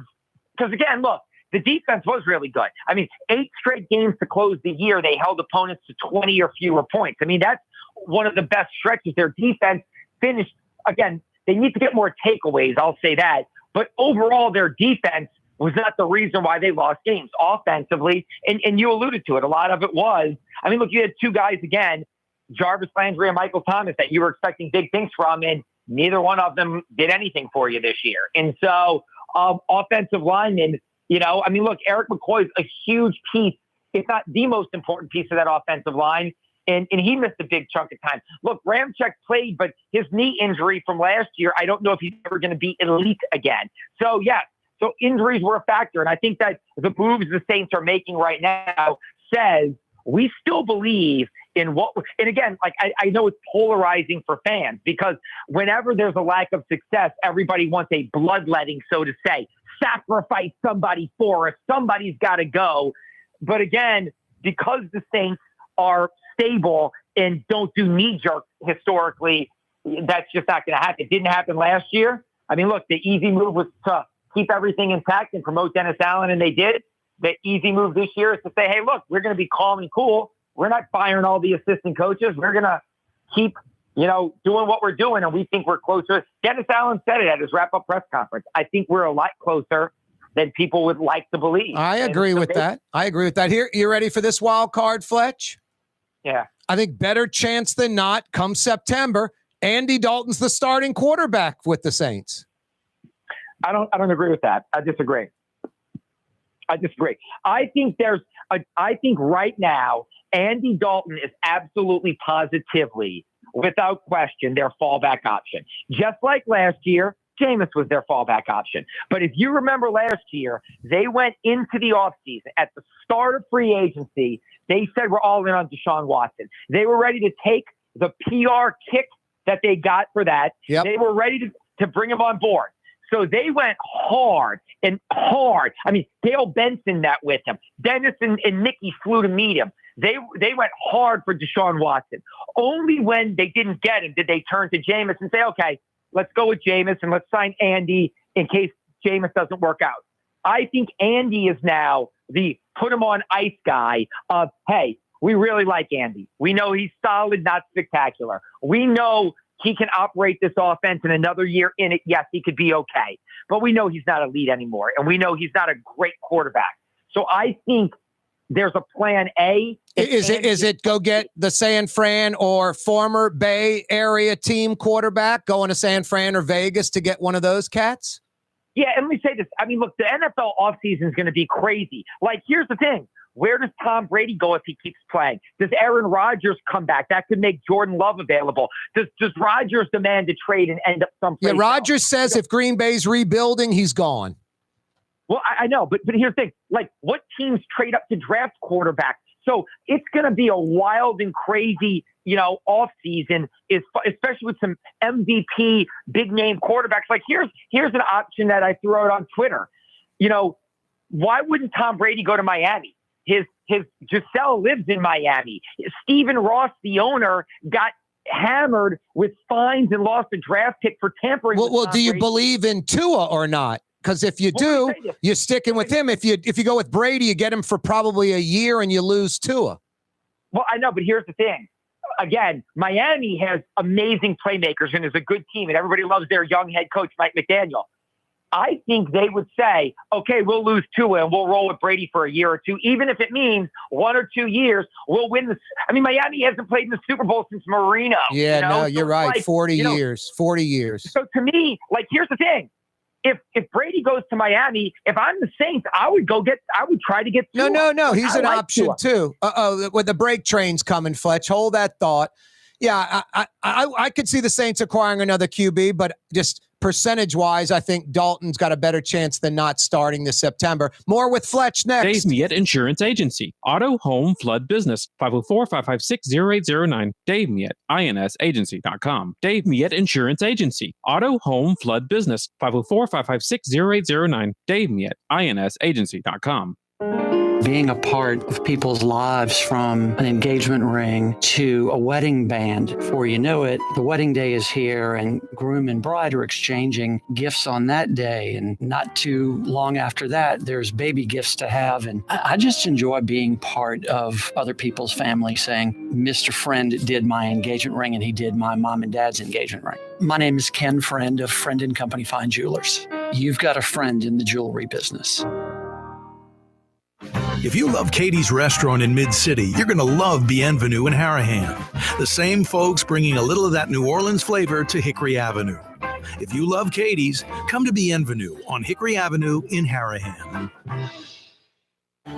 Because again, look, the defense was really good. 8 straight games to close the year, they held opponents to 20 or fewer points. That's one of the best stretches. Their defense finished, again, they need to get more takeaways, I'll say that. But overall, their defense was not the reason why they lost games offensively. And you alluded to it. A lot of it was, look, you had 2 guys again, Jarvis Landry and Michael Thomas, that you were expecting big things from, and neither one of them did anything for you this year. And so offensive linemen, look, Eric McCoy is a huge piece, if not the most important piece of that offensive line. And he missed a big chunk of time. Look, Ramczyk played, but his knee injury from last year, I don't know if he's ever going to be elite again. So, yes, so injuries were a factor. And I think that the moves the Saints are making right now says we still believe in what, and again, I know it's polarizing for fans because whenever there's a lack of success, everybody wants a bloodletting, so to say, sacrifice somebody for us. Somebody's got to go. But again, because the Saints are stable and don't do knee jerk historically, that's just not going to happen. It didn't happen last year. Look, the easy move was to keep everything intact and promote Dennis Allen, and they did. The easy move this year is to say, hey, look, we're going to be calm and cool. We're not firing all the assistant coaches. We're going to keep, doing what we're doing, and we think we're closer. Dennis Allen said it at his wrap-up press conference. I think we're a lot closer than people would like to believe. I agree with that. Here, you ready for this wild card, Fletch? Yeah. I think better chance than not, come September, Andy Dalton's the starting quarterback with the Saints. I don't agree with that. I disagree. I think right now, Andy Dalton is absolutely positively, without question, their fallback option. Just like last year, Jameis was their fallback option. But if you remember last year, they went into the offseason at the start of free agency. They said we're all in on Deshaun Watson. They were ready to take the PR kick that they got for that. Yep. They were ready to bring him on board. So they went hard and hard. I mean, Dale Benson met with him. Dennis and Nicky flew to meet him. They went hard for Deshaun Watson. Only when they didn't get him did they turn to Jameis and say, okay, let's go with Jameis and let's sign Andy in case Jameis doesn't work out. I think Andy is now the put him on ice guy of, hey, we really like Andy. We know he's solid, not spectacular. We know he can operate this offense in another year in it. Yes, he could be okay. But we know he's not elite anymore. And we know he's not a great quarterback. So I think there's a plan A. Is it go get the San Fran or former Bay Area team quarterback going to San Fran or Vegas to get one of those cats? Yeah, and let me say this. I mean, look, the NFL offseason is going to be crazy. Like, here's the thing. Where does Tom Brady go if he keeps playing? Does Aaron Rodgers come back? That could make Jordan Love available. Does Rodgers demand to trade and end up someplace? Yeah, Rodgers says if Green Bay's rebuilding, he's gone. Well, I know, but here's the thing. Like, what teams trade up to draft quarterbacks? So it's going to be a wild and crazy, off season, especially with some MVP big name quarterbacks. Like, here's an option that I threw out on Twitter. Why wouldn't Tom Brady go to Miami? His Giselle lives in Miami. Stephen Ross, the owner, got hammered with fines and lost a draft pick for tampering. Well, do you believe in Tua or not? Because if you do, you're sticking with him. If you go with Brady, you get him for probably a year and you lose Tua. Well, I know, but here's the thing. Again, Miami has amazing playmakers and is a good team, and everybody loves their young head coach, Mike McDaniel. I think they would say, okay, we'll lose Tua and we'll roll with Brady for a year or two, even if it means 1 or 2 years, we'll win this. I mean, Miami hasn't played in the Super Bowl since Marino. Yeah, no, you're right. Like, 40 years. So to me, like, here's the thing. If Brady goes to Miami, if I'm the Saints, I would try to get Tua. No. He's an option Tua too. When the break train's coming, Fletch, hold that thought. Yeah, I could see the Saints acquiring another QB, but just percentage-wise, I think Dalton's got a better chance than not starting this September. More with Fletch next. Dave Miette Insurance Agency. Auto, home, flood, business. 504-556-0809. Dave Miette, INSagency.com. Dave Miette Insurance Agency. Auto, home, flood, business. 504-556-0809. Dave Miette, INSagency.com. Being a part of people's lives from an engagement ring to a wedding band. Before you know it, the wedding day is here and groom and bride are exchanging gifts on that day. And not too long after that, there's baby gifts to have. And I just enjoy being part of other people's family saying, Mr. Friend did my engagement ring and he did my mom and dad's engagement ring. My name is Ken Friend of Friend & Company Fine Jewelers. You've got a friend in the jewelry business. If you love Katie's Restaurant in Mid-City, you're going to love Bienvenue in Harahan. The same folks bringing a little of that New Orleans flavor to Hickory Avenue. If you love Katie's, come to Bienvenue on Hickory Avenue in Harahan.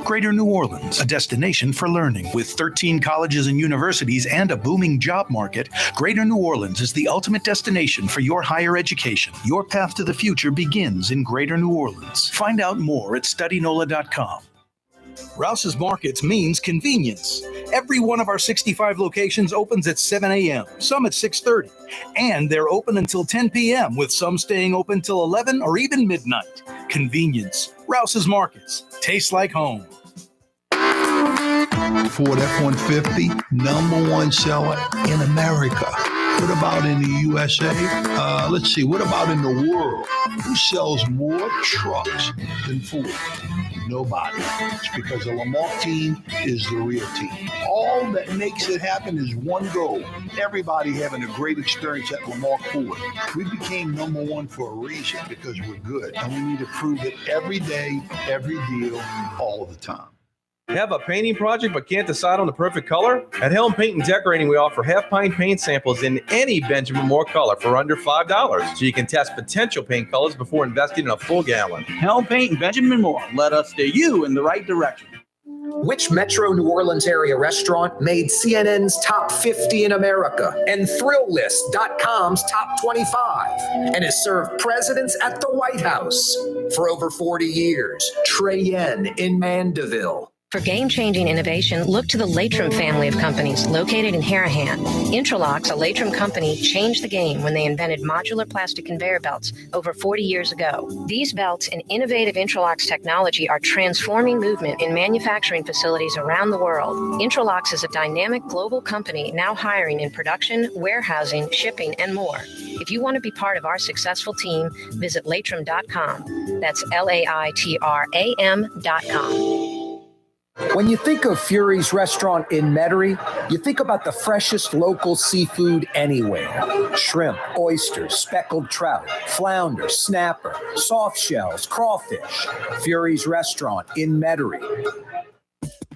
Greater New Orleans, a destination for learning. With 13 colleges and universities and a booming job market, Greater New Orleans is the ultimate destination for your higher education. Your path to the future begins in Greater New Orleans. Find out more at studynola.com. Rouse's Markets means convenience. Every one of our 65 locations opens at 7 a.m., some at 6:30, and they're open until 10 p.m., with some staying open till 11 or even midnight. Convenience. Rouse's Markets. Tastes like home. Ford F-150, #1 seller in America. What about in the USA? Let's see, what about in the world? Who sells more trucks than Ford? Nobody. It's because the Lamarck team is the real team. All that makes it happen is one goal. Everybody having a great experience at Lamarck Ford. We became #1 for a reason, because we're good. And we need to prove it every day, every deal, all the time. Have a painting project but can't decide on the perfect color? At Helm Paint and Decorating, we offer half-pint paint samples in any Benjamin Moore color for under $5, so you can test potential paint colors before investing in a full gallon. Helm Paint and Benjamin Moore. Let us steer you in the right direction. Which Metro New Orleans area restaurant made CNN's top 50 in America and ThrillList.com's top 25 and has served presidents at the White House for over 40 years? Trey Yen in Mandeville. For game-changing innovation, look to the Latrim family of companies located in Harahan. Intralocks, a Latrim company, changed the game when they invented modular plastic conveyor belts over 40 years ago. These belts and innovative Intralocks technology are transforming movement in manufacturing facilities around the world. Intralocks is a dynamic global company now hiring in production, warehousing, shipping, and more. If you want to be part of our successful team, visit Latrim.com. That's LAITRAM.com. When you think of Fury's restaurant in Metairie, you think about the freshest local seafood anywhere. Shrimp, oysters, speckled trout, flounder, snapper, soft shells, crawfish. Fury's restaurant in Metairie.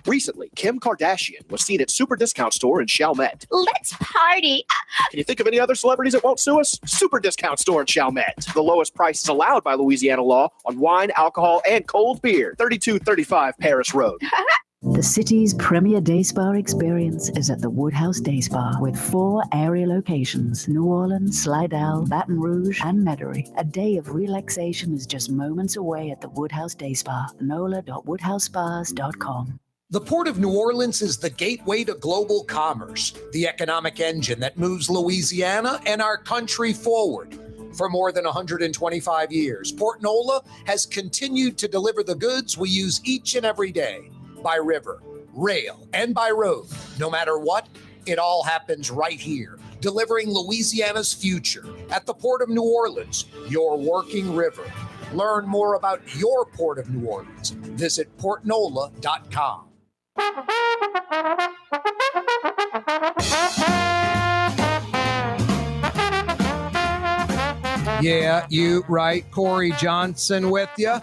Recently, Kim Kardashian was seen at Super Discount Store in Chalmette. Let's party. Can you think of any other celebrities that won't sue us? Super Discount Store in Chalmette. The lowest prices allowed by Louisiana law on wine, alcohol, and cold beer. 3235 Paris Road. The city's premier day spa experience is at the Woodhouse Day Spa with 4 area locations: New Orleans, Slidell, Baton Rouge, and Metairie. A day of relaxation is just moments away at the Woodhouse Day Spa. NOLA.woodhousespas.com. The Port of New Orleans is the gateway to global commerce, the economic engine that moves Louisiana and our country forward. For more than 125 years, Port Nola has continued to deliver the goods we use each and every day, by river, rail, and by road. No matter what, it all happens right here, delivering Louisiana's future at the Port of New Orleans, your working river. Learn more about your Port of New Orleans. Visit portnola.com. Yeah, you right. Corey Johnson with you.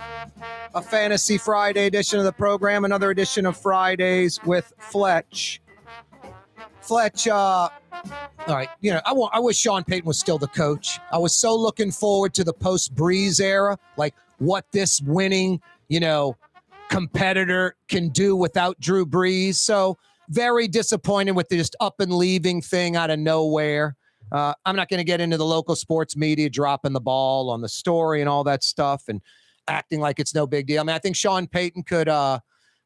A Fantasy Friday edition of the program, another edition of Fridays with Fletch. Fletch, all right, I wish Sean Payton was still the coach. I was so looking forward to the post-Breeze era, like what this winning, competitor can do without Drew Brees. So very disappointed with this up and leaving thing out of nowhere. I'm not going to get into the local sports media dropping the ball on the story and all that stuff and acting like it's no big deal. I mean, I think Sean Payton could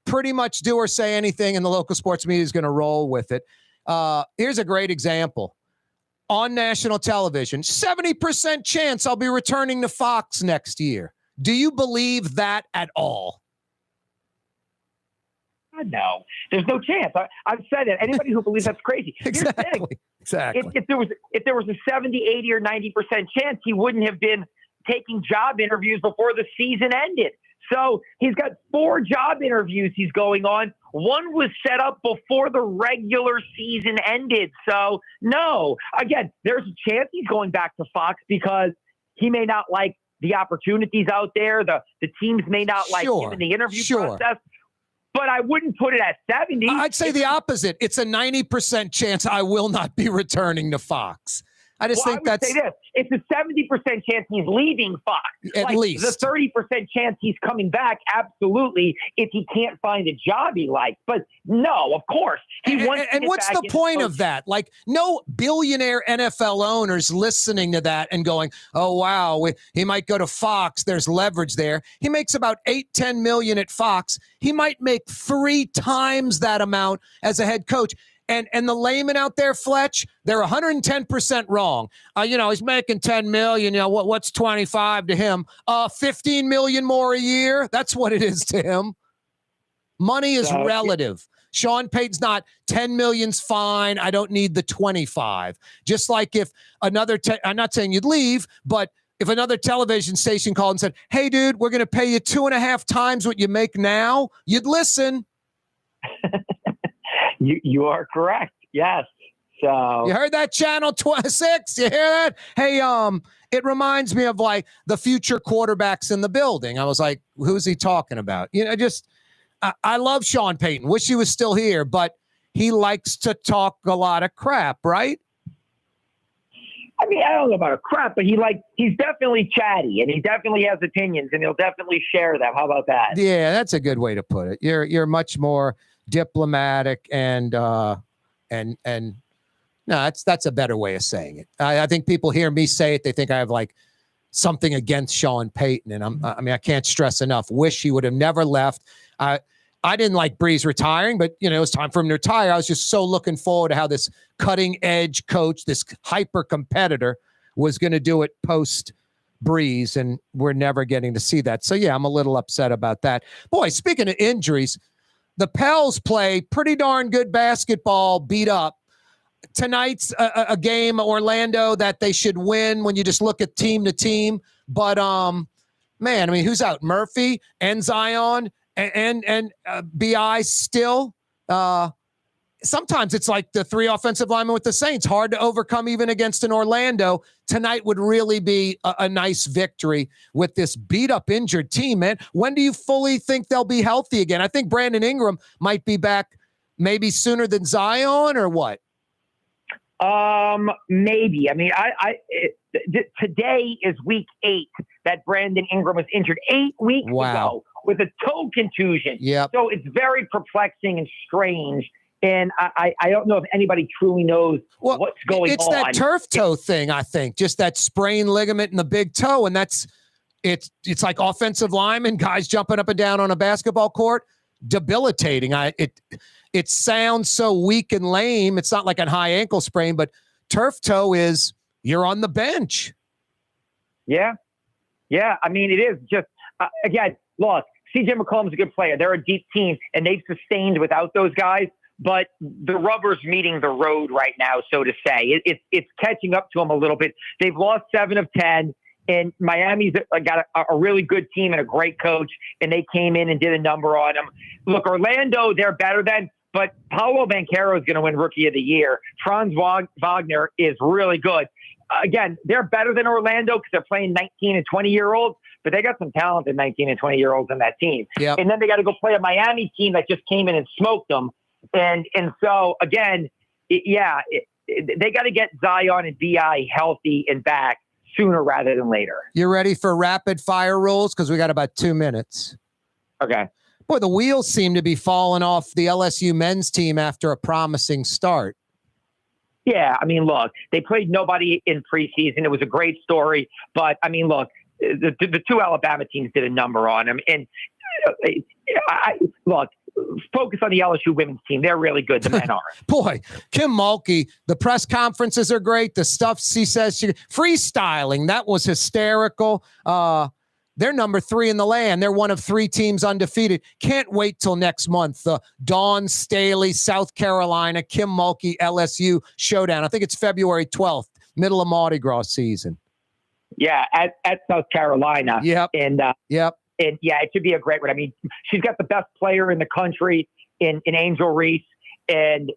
pretty much do or say anything, and the local sports media is going to roll with it. Here's a great example. On national television, 70% chance I'll be returning to Fox next year. Do you believe that at all? No, there's no chance. I've said it. Anybody who believes that's crazy. Exactly. If there was a 70, 80, or 90% chance, he wouldn't have been taking job interviews before the season ended. So he's got 4 job interviews he's going on. One was set up before the regular season ended. So no, again, there's a chance he's going back to Fox because he may not like the opportunities out there. The teams may not like him in the interview process. But I wouldn't put it at 70. I'd say the opposite. It's a 90% chance I will not be returning to Fox. I just think that's... say this. It's a 70% chance he's leaving Fox. At least. The 30% chance he's coming back, absolutely, if he can't find a job he likes. But no, of course. He wants to get what's back the point of that? Like, no billionaire NFL owners listening to that and going, oh, wow, he might go to Fox. There's leverage there. He makes about $8-10 million at Fox. He might make 3 times that amount as a head coach. And the layman out there, Fletch, they're 110% wrong. He's making $10 million. What's 25 to him? 15 million more a year. That's what it is to him. Money is relative. Sean Payton's not 10 million's fine. I don't need the 25. Just like if another, I'm not saying you'd leave, but if another television station called and said, hey, dude, we're going to pay you 2.5 times what you make now, you'd listen. You are correct. Yes. So you heard that, Channel 26? You hear that? Hey, it reminds me of like the future quarterbacks in the building. I was like, who's he talking about? I love Sean Payton. Wish he was still here, but he likes to talk a lot of crap, right? I mean, I don't know about a crap, but he's definitely chatty, and he definitely has opinions, and he'll definitely share them. How about that? Yeah, that's a good way to put it. You're much more diplomatic and no, that's a better way of saying it. I think people hear me say it, they think I have like something against Sean Payton, and I can't stress enough. Wish he would have never left. I didn't like Breeze retiring, but it was time for him to retire. I was just so looking forward to how this cutting edge coach, this hyper competitor, was going to do it post Breeze, and we're never getting to see that. So yeah, I'm a little upset about that. Boy, speaking of injuries, the Pels play pretty darn good basketball, beat up. Tonight's a game, Orlando, that they should win when you just look at team to team. But man, I mean, who's out? Murphy and Zion and BI still. Sometimes it's like the three offensive linemen with the Saints, hard to overcome even against an Orlando. Tonight would really be a nice victory with this beat up injured team, man. When do you fully think they'll be healthy again? I think Brandon Ingram might be back maybe sooner than Zion, or what? Maybe. I mean, today is week 8 that Brandon Ingram was injured 8 weeks ago with a toe contusion. Yep. So it's very perplexing and strange. And I don't know if anybody truly knows what's going on. It's that turf toe thing, I think, just that sprained ligament in the big toe. And it's like offensive linemen, guys jumping up and down on a basketball court, debilitating. It sounds so weak and lame. It's not like a high ankle sprain, but turf toe is you're on the bench. Yeah. Yeah. I mean, it is just, again, look, CJ McCollum's a good player. They're a deep team, and they've sustained without those guys. But the rubber's meeting the road right now, so to say. It's catching up to them a little bit. They've lost 7 of 10. And Miami's got a really good team and a great coach, and they came in and did a number on them. Look, Orlando, they're better than, but Paolo Banchero is going to win Rookie of the Year. Franz Wagner is really good. Again, they're better than Orlando because they're playing 19 and 20-year-olds, but they got some talented 19 and 20-year-olds in that team. Yep. And then they got to go play a Miami team that just came in and smoked them. And so, again, they got to get Zion and BI healthy and back sooner rather than later. You ready for rapid fire rules? Because we got about 2 minutes. Okay. Boy, the wheels seem to be falling off the LSU men's team after a promising start. Yeah, I mein, look, they played nobody in preseason. It was a great story. But, I mean, look, the 2 Alabama teams did a number on them. And, look, focus on the LSU women's team. They're really good. The men are. Boy, Kim Mulkey, the press conferences are great. The stuff she says, freestyling, that was hysterical. They're number 3 in the land. They're one of 3 teams undefeated. Can't wait till next month. The Dawn Staley, South Carolina, Kim Mulkey, LSU showdown. I think it's February 12th, middle of Mardi Gras season. Yeah, at South Carolina. Yep. And And yeah, it should be a great one. I mean, she's got the best player in the country in Angel Reese. And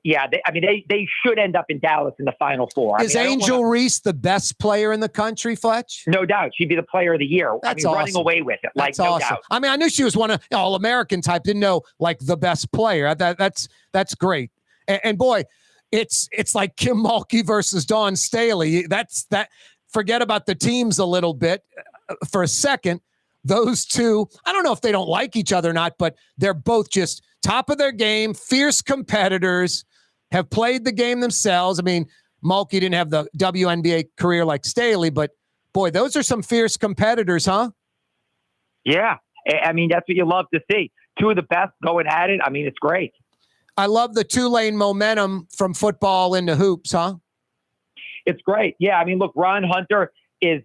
yeah, they should end up in Dallas in the Final Four. Is Angel Reese the best player in the country, Fletch? No doubt. She'd be the player of the year. That's awesome. Running away with it. That's no awesome. doubt. I mean, I knew she was one of All-American type. Didn't know like the best player. That's great. And boy, it's like Kim Mulkey versus Dawn Staley. Forget about the teams a little bit for a second. Those two, I don't know if they don't like each other or not, but they're both just top of their game, fierce competitors, have played the game themselves. I mean, Mulkey didn't have the WNBA career like Staley, but boy, those are some fierce competitors, huh? Yeah. I mean, that's what you love to see. 2 of the best going at it. I mean, it's great. I love the Tulane momentum from football into hoops, huh? It's great. Yeah. I mean, look, Ron Hunter is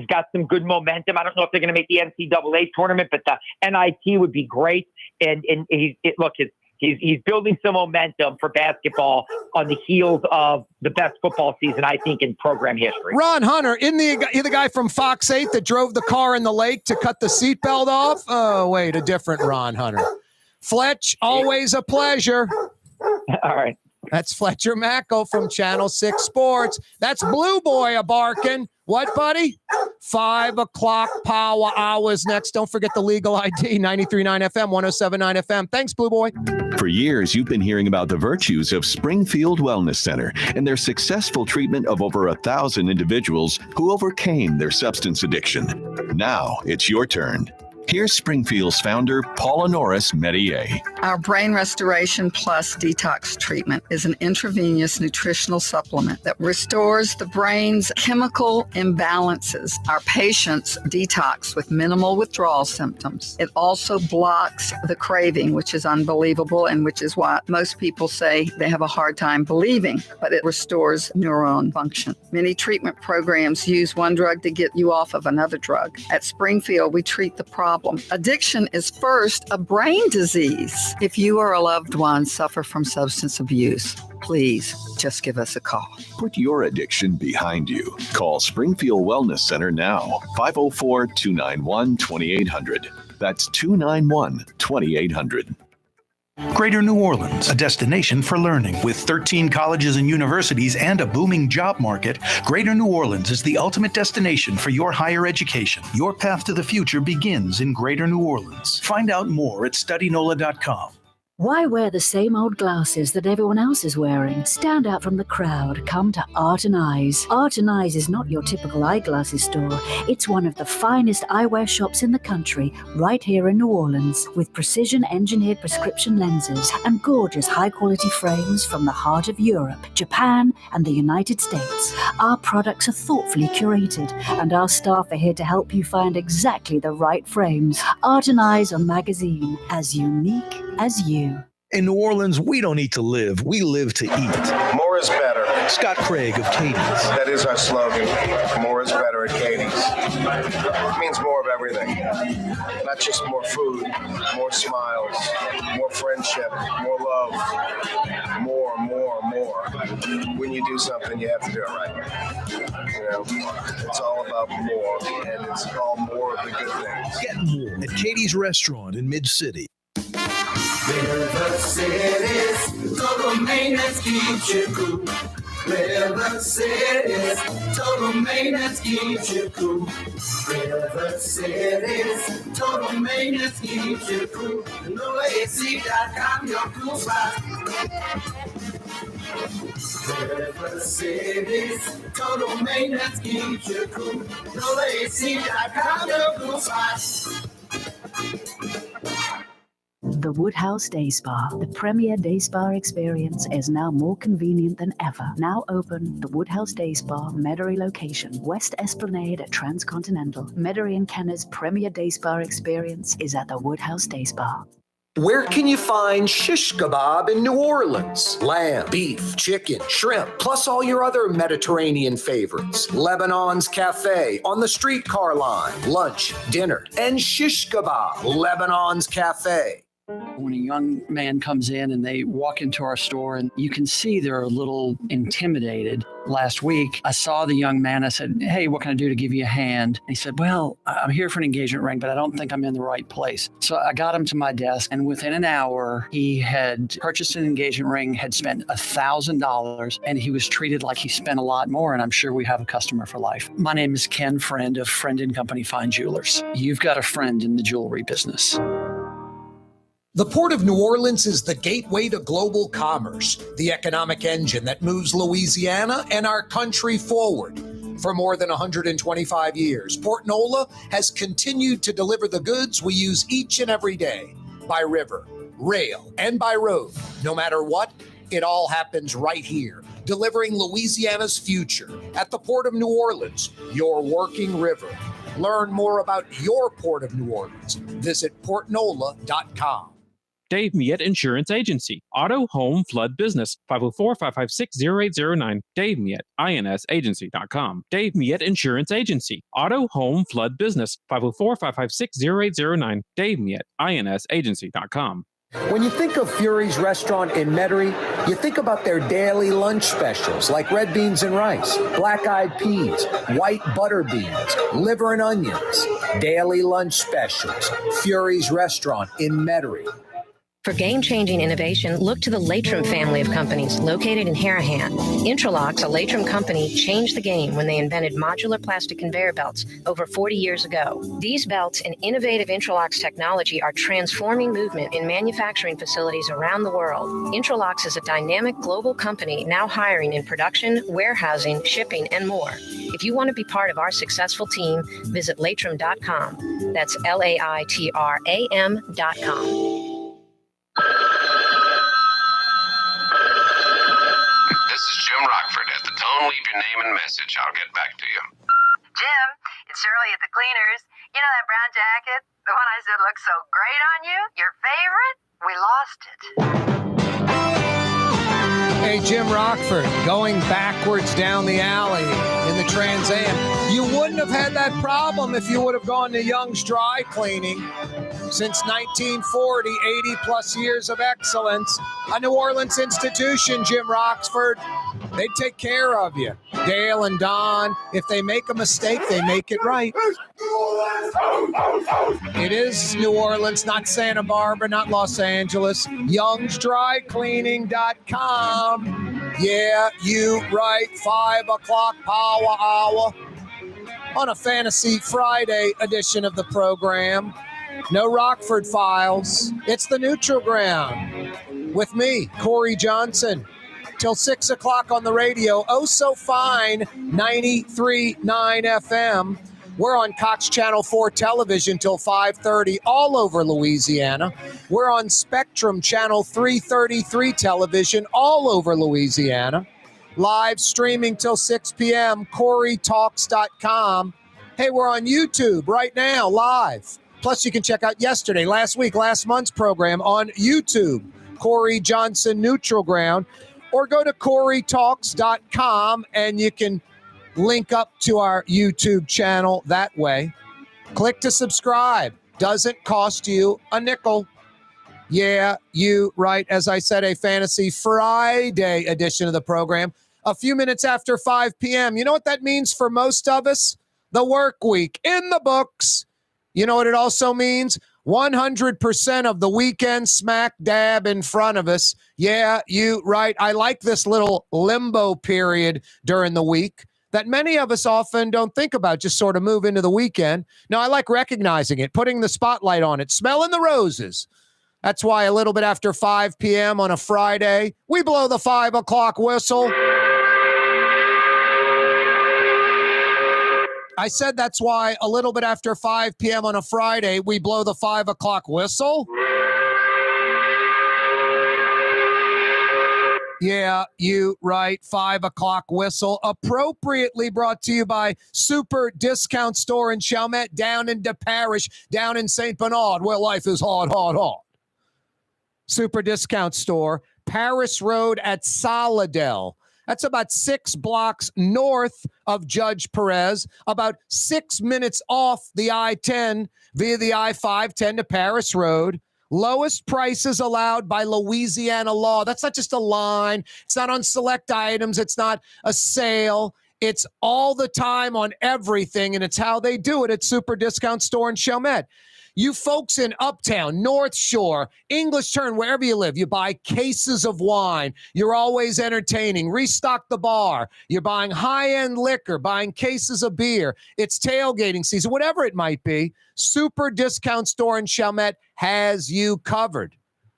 got some good momentum. I don't know if they're going to make the NCAA tournament, but the NIT would be great. And he's building some momentum for basketball on the heels of the best football season, I think, in program history. Ron Hunter, isn't the guy from Fox 8 that drove the car in the lake to cut the seatbelt off? Oh, wait, a different Ron Hunter. Fletch, always a pleasure. All right. That's Fletcher Mackel from Channel 6 Sports. That's Blue Boy a-barking. What, buddy? 5 o'clock power hours next. Don't forget the legal ID, 93.9 FM, 107.9 FM. Thanks, Blue Boy. For years, you've been hearing about the virtues of Springfield Wellness Center and their successful treatment of over 1,000 individuals who overcame their substance addiction. Now it's your turn. Here's Springfield's founder, Paula Norris Medier. Our Brain Restoration Plus Detox Treatment is an intravenous nutritional supplement that restores the brain's chemical imbalances. Our patients detox with minimal withdrawal symptoms. It also blocks the craving, which is unbelievable and which is what most people say they have a hard time believing, but it restores neuron function. Many treatment programs use one drug to get you off of another drug. At Springfield, we treat the problem. Addiction is first a brain disease. If you or a loved one suffer from substance abuse, please just give us a call. Put your addiction behind you. Call Springfield Wellness Center now, 504-291-2800. That's 291-2800. Greater New Orleans, a destination for learning. With 13 colleges and universities and a booming job market, Greater New Orleans is the ultimate destination for your higher education. Your path to the future begins in Greater New Orleans. Find out more at studynola.com. Why wear the same old glasses that everyone else is wearing? Stand out from the crowd. Come to Art and Eyes. Art and Eyes is not your typical eyeglasses store. It's one of the finest eyewear shops in the country, right here in New Orleans, with precision-engineered prescription lenses and gorgeous high-quality frames from the heart of Europe, Japan, and the United States. Our products are thoughtfully curated, and our staff are here to help you find exactly the right frames. Art and Eyes on magazine, as unique as you. In New Orleans, we don't eat to live. We live to eat. More is better. Scott Craig of Katie's. That is our slogan. More is better at Katie's. It means more of everything. Not just more food, more smiles, more friendship, more love. More. When you do something, you have to do it right. You know, it's all about more, and it's all more of the good things. Get more at Katie's Restaurant in Mid-City. River City's total maintenance keeps you cool. River City's total maintenance keeps you cool. River City's total maintenance keeps you cool. NoAC.com, your cool spot. River City's total maintenance keeps you cool. NoAC.com, your cool spot. The Woodhouse Day Spa, the premier day spa experience, is now more convenient than ever. Now open, the Woodhouse Day Spa, Metairie location, West Esplanade at Transcontinental. Metairie and Kenner's premier day spa experience is at the Woodhouse Day Spa. Where can you find shish kebab in New Orleans? Lamb, beef, chicken, shrimp, plus all your other Mediterranean favorites. Lebanon's Cafe on the streetcar line. Lunch, dinner, and shish kebab. Lebanon's Cafe. When a young man comes in and they walk into our store and you can see they're a little intimidated. Last week, I saw the young man. I said, "Hey, what can I do to give you a hand?" And he said, "Well, I'm here for an engagement ring, but I don't think I'm in the right place." So I got him to my desk, and within an hour, he had purchased an engagement ring, had spent $1,000, and he was treated like he spent a lot more, and I'm sure we have a customer for life. My name is Ken Friend of Friend & Company Fine Jewelers. You've got a friend in the jewelry business. The Port of New Orleans is the gateway to global commerce, the economic engine that moves Louisiana and our country forward. For more than 125 years, Port Nola has continued to deliver the goods we use each and every day, by river, rail, and by road. No matter what, it all happens right here, delivering Louisiana's future at the Port of New Orleans, your working river. Learn more about your Port of New Orleans. Visit portnola.com. Dave Miette Insurance Agency. Auto, home, flood, business. 504-556-0809. Dave Miette, insagency.com. Dave Miette Insurance Agency. Auto, home, flood, business. 504-556-0809. Dave Miette, insagency.com. When you think of Fury's Restaurant in Metairie, you think about their daily lunch specials like red beans and rice, black-eyed peas, white butter beans, liver and onions. Daily lunch specials. Fury's Restaurant in Metairie. For game-changing innovation, look to the Latrim family of companies located in Harahan. Intralocks, a Latrim company, changed the game when they invented modular plastic conveyor belts over 40 years ago. These belts and innovative Intralocks technology are transforming movement in manufacturing facilities around the world. Intralocks is a dynamic global company now hiring in production, warehousing, shipping, and more. If you want to be part of our successful team, visit latrim.com. That's LAITRAM.com. This is Jim Rockford. At the tone, leave your name and message. I'll get back to you. Jim, it's Shirley at the Cleaners. You know that brown jacket? The one I said looks so great on you? Your favorite? We lost it. Hey, Jim Rockford, going backwards down the alley in the Trans Am. You wouldn't have had that problem if you would have gone to Young's Dry Cleaning. Since 1940, 80 plus years of excellence. A New Orleans institution, Jim Rockford. They take care of you. Dale and Don, if they make a mistake, they make it right. It is New Orleans, not Santa Barbara, not Los Angeles. Young'sDryCleaning.com. Yeah, you right. 5 o'clock power hour on a Fantasy Friday edition of the program. No Rockford Files. It's the Neutral Ground with me, Corey Johnson, till 6 o'clock on the radio. Oh, so fine, 93.9 FM. We're on Cox Channel 4 television till 5:30 all over Louisiana. We're on Spectrum Channel 333 television all over Louisiana. Live streaming till 6 p.m., CoreyTalks.com. Hey, we're on YouTube right now, live. Plus, you can check out yesterday, last week, last month's program on YouTube, Corey Johnson Neutral Ground, or go to CoreyTalks.com and you can link up to our YouTube channel that way. Click to subscribe. Doesn't cost you a nickel. Yeah, you right. As I said, a Fantasy Friday edition of the program. A few minutes after 5 p.m. You know what that means for most of us? The work week in the books. You know what it also means? 100% of the weekend smack dab in front of us. Yeah, you right. I like this little limbo period during the week that many of us often don't think about, just sort of move into the weekend. Now, I like recognizing it, putting the spotlight on it, smelling the roses. That's why a little bit after 5 p.m. on a Friday, we blow the 5 o'clock whistle. I said that's why a little bit after 5 p.m. on a Friday, we blow the 5 o'clock whistle. Yeah, you right. 5 o'clock whistle. Appropriately brought to you by Super Discount Store in Chalmette, down in De Parish, down in St. Bernard, where life is hard, hard, hard. Super Discount Store, Paris Road at Solidell. That's about 6 blocks north of Judge Perez, about 6 minutes off the I-10 via the I-510 to Paris Road. Lowest prices allowed by Louisiana law. That's not just a line. It's not on select items. It's not a sale. It's all the time on everything, and it's how they do it at Super Discount Store in Chalmette. You folks in Uptown, North Shore, English Turn, wherever you live, you buy cases of wine. You're always entertaining. Restock the bar. You're buying high-end liquor, buying cases of beer. It's tailgating season, whatever it might be. Super Discount Store in Chalmette has you covered.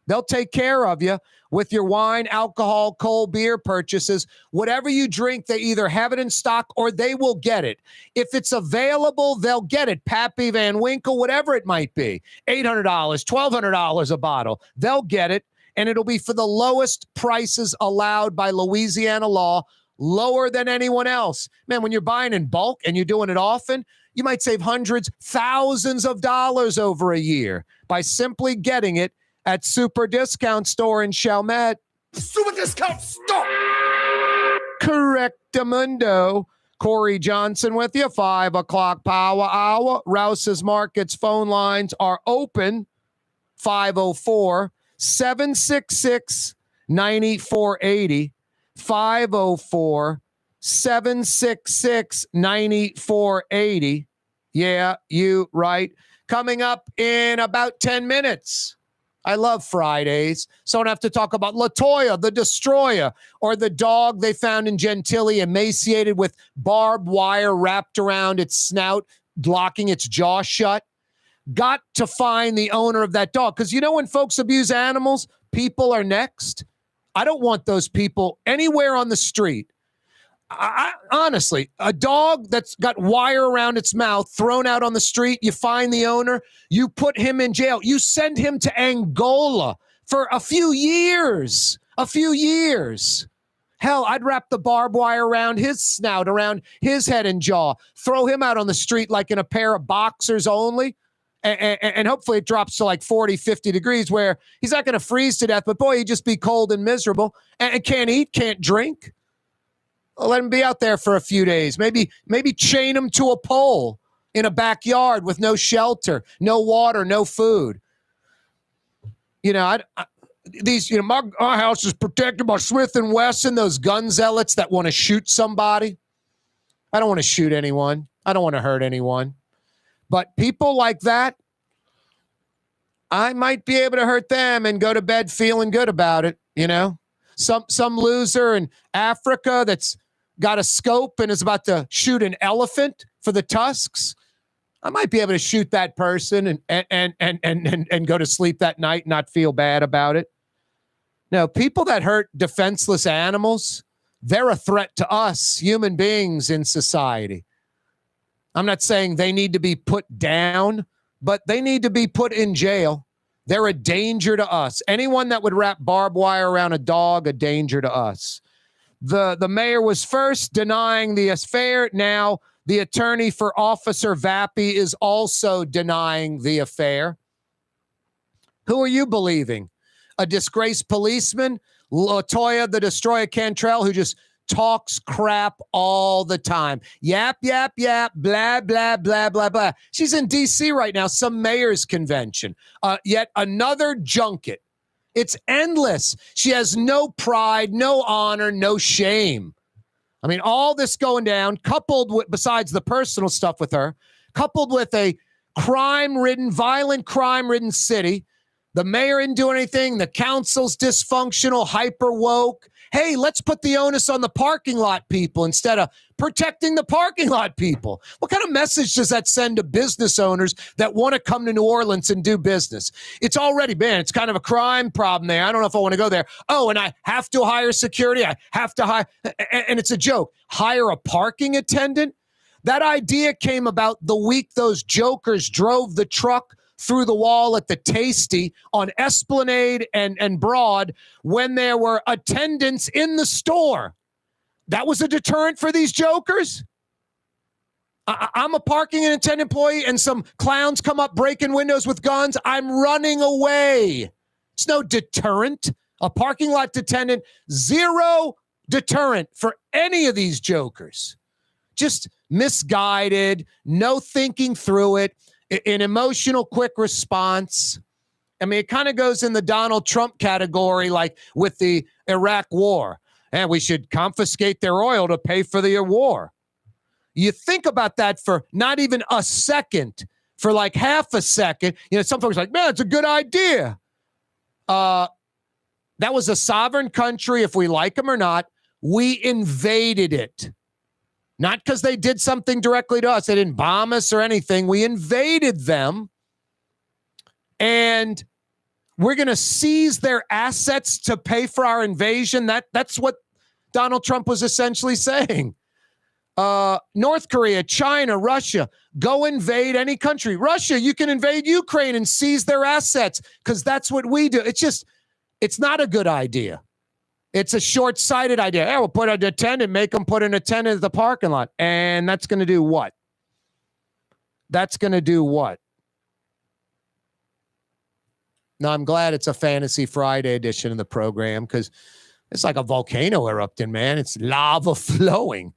They'll take care of you with your wine, alcohol, cold beer purchases. Whatever you drink, they either have it in stock or they will get it. If it's available, they'll get it. Pappy Van Winkle, whatever it might be. $800, $1,200 a bottle. They'll get it, and it'll be for the lowest prices allowed by Louisiana law, lower than anyone else. Man, when you're buying in bulk and you're doing it often, you might save hundreds, thousands of dollars over a year by simply getting it at Super Discount Store in Chalmette. Super Discount Store! Correctamundo. Corey Johnson with you. 5 o'clock power hour. Rouse's Markets phone lines are open. 504-766-9480. 504-766-9480. Yeah, you right. Coming up in about 10 minutes. I love Fridays, so I don't have to talk about LaToya, the Destroyer, or the dog they found in Gentilly, emaciated with barbed wire wrapped around its snout, blocking its jaw shut. Got to find the owner of that dog. Because when folks abuse animals, people are next. I don't want those people anywhere on the street. I honestly, a dog that's got wire around its mouth thrown out on the street, you find the owner, you put him in jail, you send him to Angola for a few years. Hell, I'd wrap the barbed wire around his snout, around his head and jaw, throw him out on the street like in a pair of boxers only. And hopefully it drops to like 40, 50 degrees where he's not going to freeze to death, but boy, he'd just be cold and miserable and can't eat, can't drink. Let him be out there for a few days. Maybe chain him to a pole in a backyard with no shelter, no water, no food. Our house is protected by Smith & Wesson, those gun zealots that want to shoot somebody. I don't want to shoot anyone. I don't want to hurt anyone. But people like that, I might be able to hurt them and go to bed feeling good about it, Some loser in Africa that's got a scope and is about to shoot an elephant for the tusks. I might be able to shoot that person and go to sleep that night and not feel bad about it. No, people that hurt defenseless animals, they're a threat to us, human beings in society. I'm not saying they need to be put down, but they need to be put in jail. They're a danger to us. Anyone that would wrap barbed wire around a dog, a danger to us. The mayor was first denying the affair. Now the attorney for Officer Vappy is also denying the affair. Who are you believing? A disgraced policeman, LaToya the Destroyer Cantrell, who just talks crap all the time. Yap, yap, yap, blah, blah, blah, blah, blah. She's in D.C. right now, some mayor's convention. Yet another junket. It's endless. She has no pride, no honor, no shame. I mean, all this going down, coupled with, besides the personal stuff with her, coupled with a violent crime-ridden city. The mayor didn't do anything. The council's dysfunctional, hyper woke. Hey, let's put the onus on the parking lot people instead of protecting the parking lot people. What kind of message does that send to business owners that want to come to New Orleans and do business? It's already been. It's kind of a crime problem there. I don't know if I want to go there. Oh, and I have to hire security. I have to hire, and it's a joke. Hire a parking attendant? That idea came about the week those jokers drove the truck through the wall at the Tasty on Esplanade and Broad when there were attendants in the store. That was a deterrent for these jokers? I'm a parking and attendant employee and some clowns come up breaking windows with guns. I'm running away. It's no deterrent. A parking lot attendant, zero deterrent for any of these jokers. Just misguided, no thinking through it. An emotional, quick response. I mean, it kind of goes in the Donald Trump category, like with the Iraq war. And we should confiscate their oil to pay for the war. You think about that for not even a second, for like half a second. Some folks are like, man, it's a good idea. That was a sovereign country, if we like them or not. We invaded it. Not because they did something directly to us. They didn't bomb us or anything. We invaded them. And we're going to seize their assets to pay for our invasion. That's what Donald Trump was essentially saying. North Korea, China, Russia, go invade any country. Russia, you can invade Ukraine and seize their assets because that's what we do. It's not a good idea. It's a short-sighted idea. We'll put an attendant, make them put an attendant at the parking lot. And that's going to do what? Now, I'm glad it's a Fantasy Friday edition of the program because it's like a volcano erupting, man. It's lava flowing.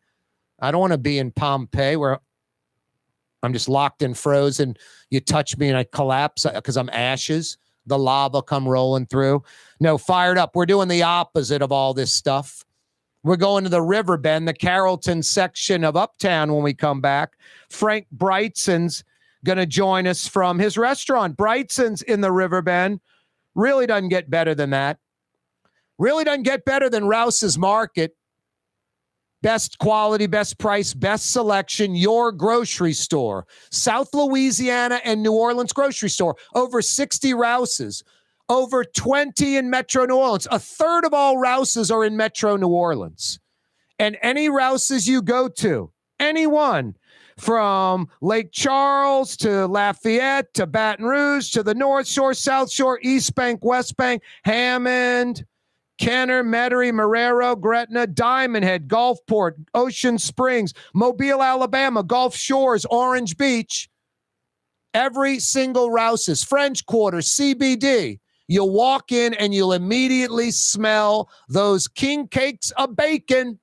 I don't want to be in Pompeii where I'm just locked and frozen. You touch me and I collapse because I'm ashes. The lava come rolling through. No, fired up. We're doing the opposite of all this stuff. We're going to the Riverbend, the Carrollton section of Uptown when we come back. Frank Brigtsen's going to join us from his restaurant. Brigtsen's in the Riverbend. Really doesn't get better than that. Really doesn't get better than Rouse's Market. Best quality, best price, best selection, your grocery store. South Louisiana and New Orleans grocery store. Over 60 Rouses. Over 20 in Metro New Orleans. A third of all Rouses are in Metro New Orleans. And any Rouses you go to, anyone, from Lake Charles to Lafayette to Baton Rouge to the North Shore, South Shore, East Bank, West Bank, Hammond, Kenner, Metairie, Marrero, Gretna, Diamond Head, Gulfport, Ocean Springs, Mobile, Alabama, Gulf Shores, Orange Beach. Every single Rouse's, French Quarter, CBD. You'll walk in and you'll immediately smell those king cakes of bacon.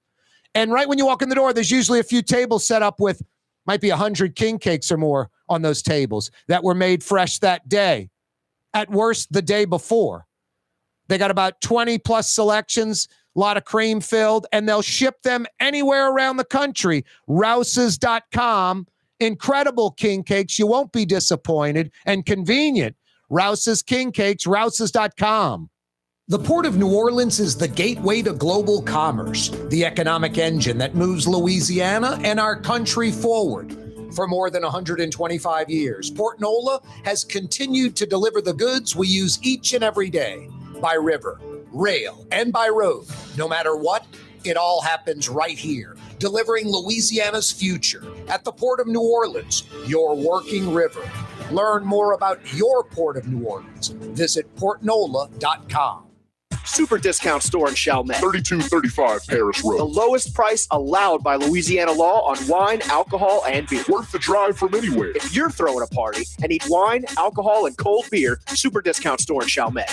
And right when you walk in the door, there's usually a few tables set up with, might be 100 king cakes or more on those tables that were made fresh that day. At worst, the day before. They got about 20 plus selections, a lot of cream filled, and they'll ship them anywhere around the country. Rouses.com. Incredible king cakes. You won't be disappointed, and convenient. Rouse's King Cakes, Rouses.com. The Port of New Orleans is the gateway to global commerce, the economic engine that moves Louisiana and our country forward. For more than 125 years, Port Nola has continued to deliver the goods we use each and every day. By river, rail, and by road. No matter what, it all happens right here, delivering Louisiana's future at the Port of New Orleans, your working river. Learn more about your Port of New Orleans. Visit portnola.com. Super discount store in Chalmette. 3235 Paris Road. The lowest price allowed by Louisiana law on wine, alcohol, and beer. Worth the drive from anywhere. If you're throwing a party and need wine, alcohol, and cold beer, super discount store in Chalmette.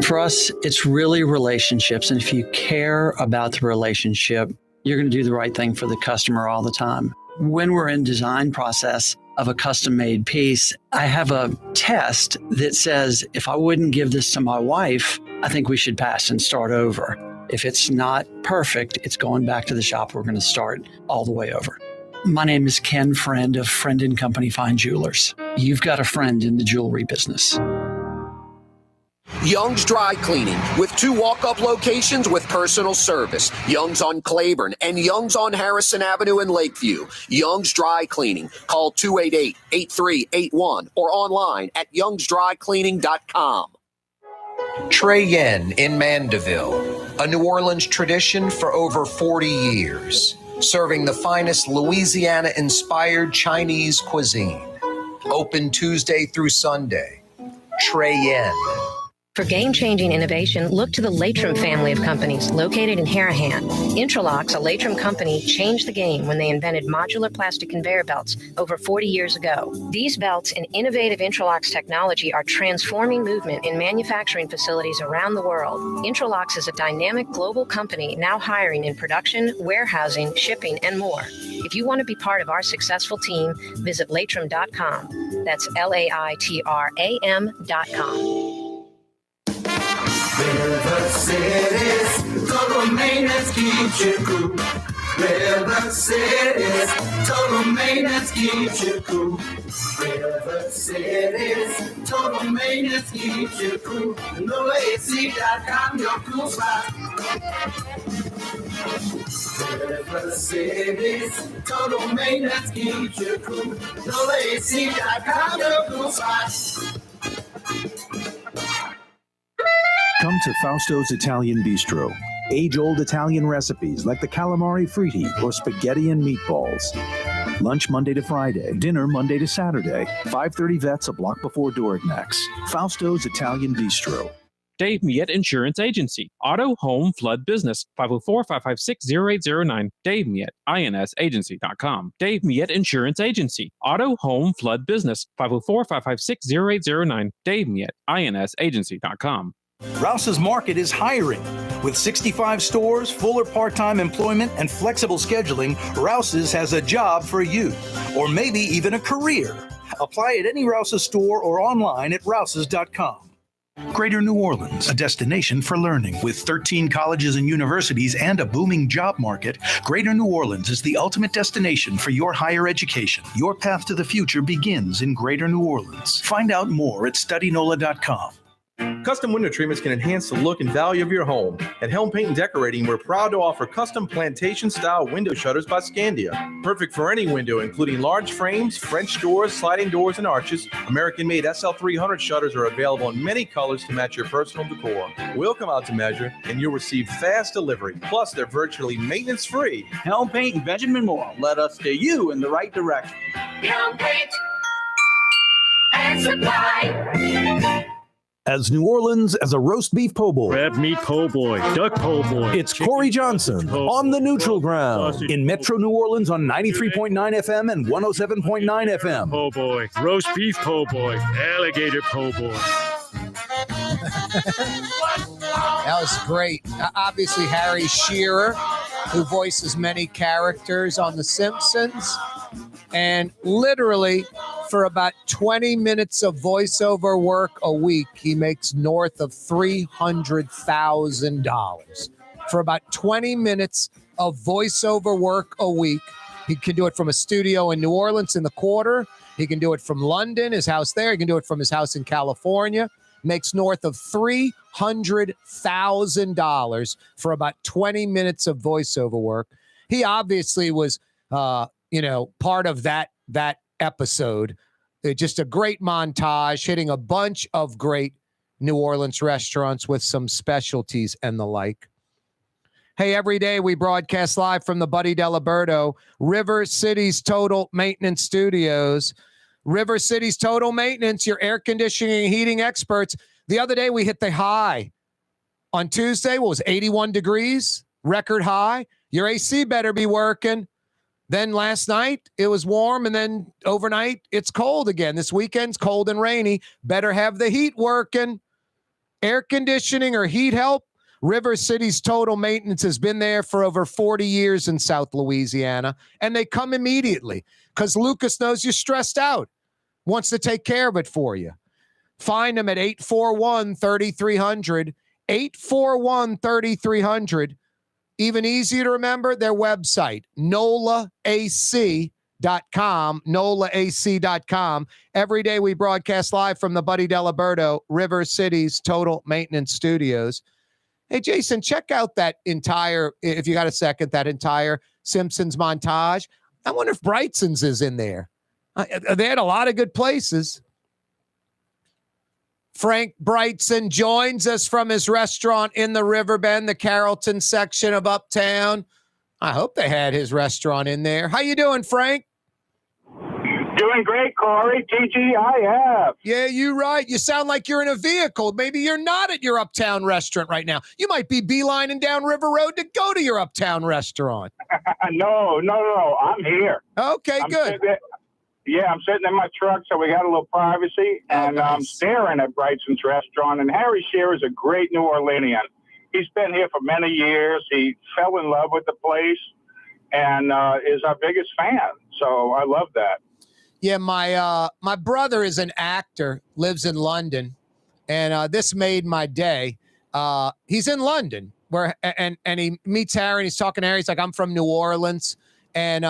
For us, it's really relationships. And if you care about the relationship, you're going to do the right thing for the customer all the time. When we're in design process of a custom-made piece, I have a test that says, if I wouldn't give this to my wife, I think we should pass and start over. If it's not perfect, it's going back to the shop. We're going to start all the way over. My name is Ken Friend of Friend & Company Fine Jewelers. You've got a friend in the jewelry business. Young's Dry Cleaning, with 2 walk-up locations with personal service. Young's on Claiborne and Young's on Harrison Avenue in Lakeview. Young's Dry Cleaning. Call 288-8381 or online at youngsdrycleaning.com. Trey Yen in Mandeville, a New Orleans tradition for over 40 years, serving the finest Louisiana-inspired Chinese cuisine. Open Tuesday through Sunday. Trey Yen. For game-changing innovation, look to the Latrim family of companies located in Harahan. Intralocks, a Latrim company, changed the game when they invented modular plastic conveyor belts over 40 years ago. These belts and innovative Intralocks technology are transforming movement in manufacturing facilities around the world. Intralocks is a dynamic global company now hiring in production, warehousing, shipping, and more. If you want to be part of our successful team, visit Latrim.com. That's LAITRAM.com. River City's total maintenance keeps you cool. River City's total maintenance keeps you cool. River City's total maintenance keeps you cool. NoAC.com, your cool spot. River City's total maintenance keeps you cool. NoAC.com, your cool spot. Come to Fausto's Italian Bistro. Age-old Italian recipes like the calamari fritti or spaghetti and meatballs. Lunch Monday to Friday, dinner Monday to Saturday. 530 Vets, a block before Dorignax. Fausto's Italian Bistro. Dave Miette Insurance Agency. Auto, home, flood business. 504-556-0809. Dave Miette, INSagency.com. Dave Miette Insurance Agency. Auto, home, flood business. 504-556-0809. Dave Miette, INSagency.com. Rouse's Market is hiring. With 65 stores, full or part-time employment, and flexible scheduling, Rouse's has a job for you, or maybe even a career. Apply at any Rouse's store or online at rouses.com. Greater New Orleans, a destination for learning. With 13 colleges and universities and a booming job market, Greater New Orleans is the ultimate destination for your higher education. Your path to the future begins in Greater New Orleans. Find out more at studynola.com. Custom window treatments can enhance the look and value of your home. At Helm Paint and Decorating, we're proud to offer custom plantation-style window shutters by Scandia. Perfect for any window, including large frames, French doors, sliding doors, and arches. American-made SL300 shutters are available in many colors to match your personal decor. We'll come out to measure, and you'll receive fast delivery. Plus, they're virtually maintenance-free. Helm Paint and Benjamin Moore. Let us steer you in the right direction. Helm Paint and Supply. As New Orleans as a roast beef po' boy. Crab meat po' boy, duck po' boy. It's Corey Johnson on the neutral ground in Metro New Orleans on 93.9 FM and 107.9 FM. Po' boy, roast beef po' boy, alligator po' boy. That was great. Obviously, Harry Shearer, who voices many characters on The Simpsons. And literally, for about 20 minutes of voiceover work a week, he makes north of $300,000. For about 20 minutes of voiceover work a week, he can do it from a studio in New Orleans in the Quarter. He can do it from London, his house there. He can do it from his house in California. Makes north of $300,000 for about 20 minutes of voiceover work. He obviously was, part of that episode. Just a great montage, hitting a bunch of great New Orleans restaurants with some specialties and the like. Hey, every day we broadcast live from the Buddy Diliberto, River City's Total Maintenance Studios. River City's Total Maintenance, your air conditioning and heating experts. The other day we hit the high. On Tuesday, what was 81 degrees, record high. Your AC better be working. Then last night, it was warm, and then overnight, it's cold again. This weekend's cold and rainy. Better have the heat working. Air conditioning or heat help? River City's Total Maintenance has been there for over 40 years in South Louisiana, and they come immediately because Lucas knows you're stressed out, wants to take care of it for you. Find them at 841-3300, 841-3300. Even easier to remember, their website, nolaac.com, nolaac.com. Every day we broadcast live from the Buddy Diliberto, River City's Total Maintenance Studios. Hey, Jason, check out that entire, if you got a second, that entire Simpsons montage. I wonder if Brigtsen's is in there. They had a lot of good places. Frank Brigtsen joins us from his restaurant in the Riverbend, the Carrollton section of Uptown. I hope they had his restaurant in there. How you doing, Frank? Doing great, Corey. TGIF. Yeah, you're right. You sound like you're in a vehicle. Maybe you're not at your Uptown restaurant right now. You might be beelining down River Road to go to your Uptown restaurant. No. I'm here. Okay, good. I'm sitting in my truck, so we got a little privacy, and I'm staring at Brigtsen's restaurant. And Harry Shearer is a great New Orleanian. He's been here for many years. He fell in love with the place and is our biggest fan. So I love that. Yeah, my brother is an actor, lives in London, and this made my day. He's in London, and he meets Harry, and he's talking to Harry. He's like, I'm from New Orleans, and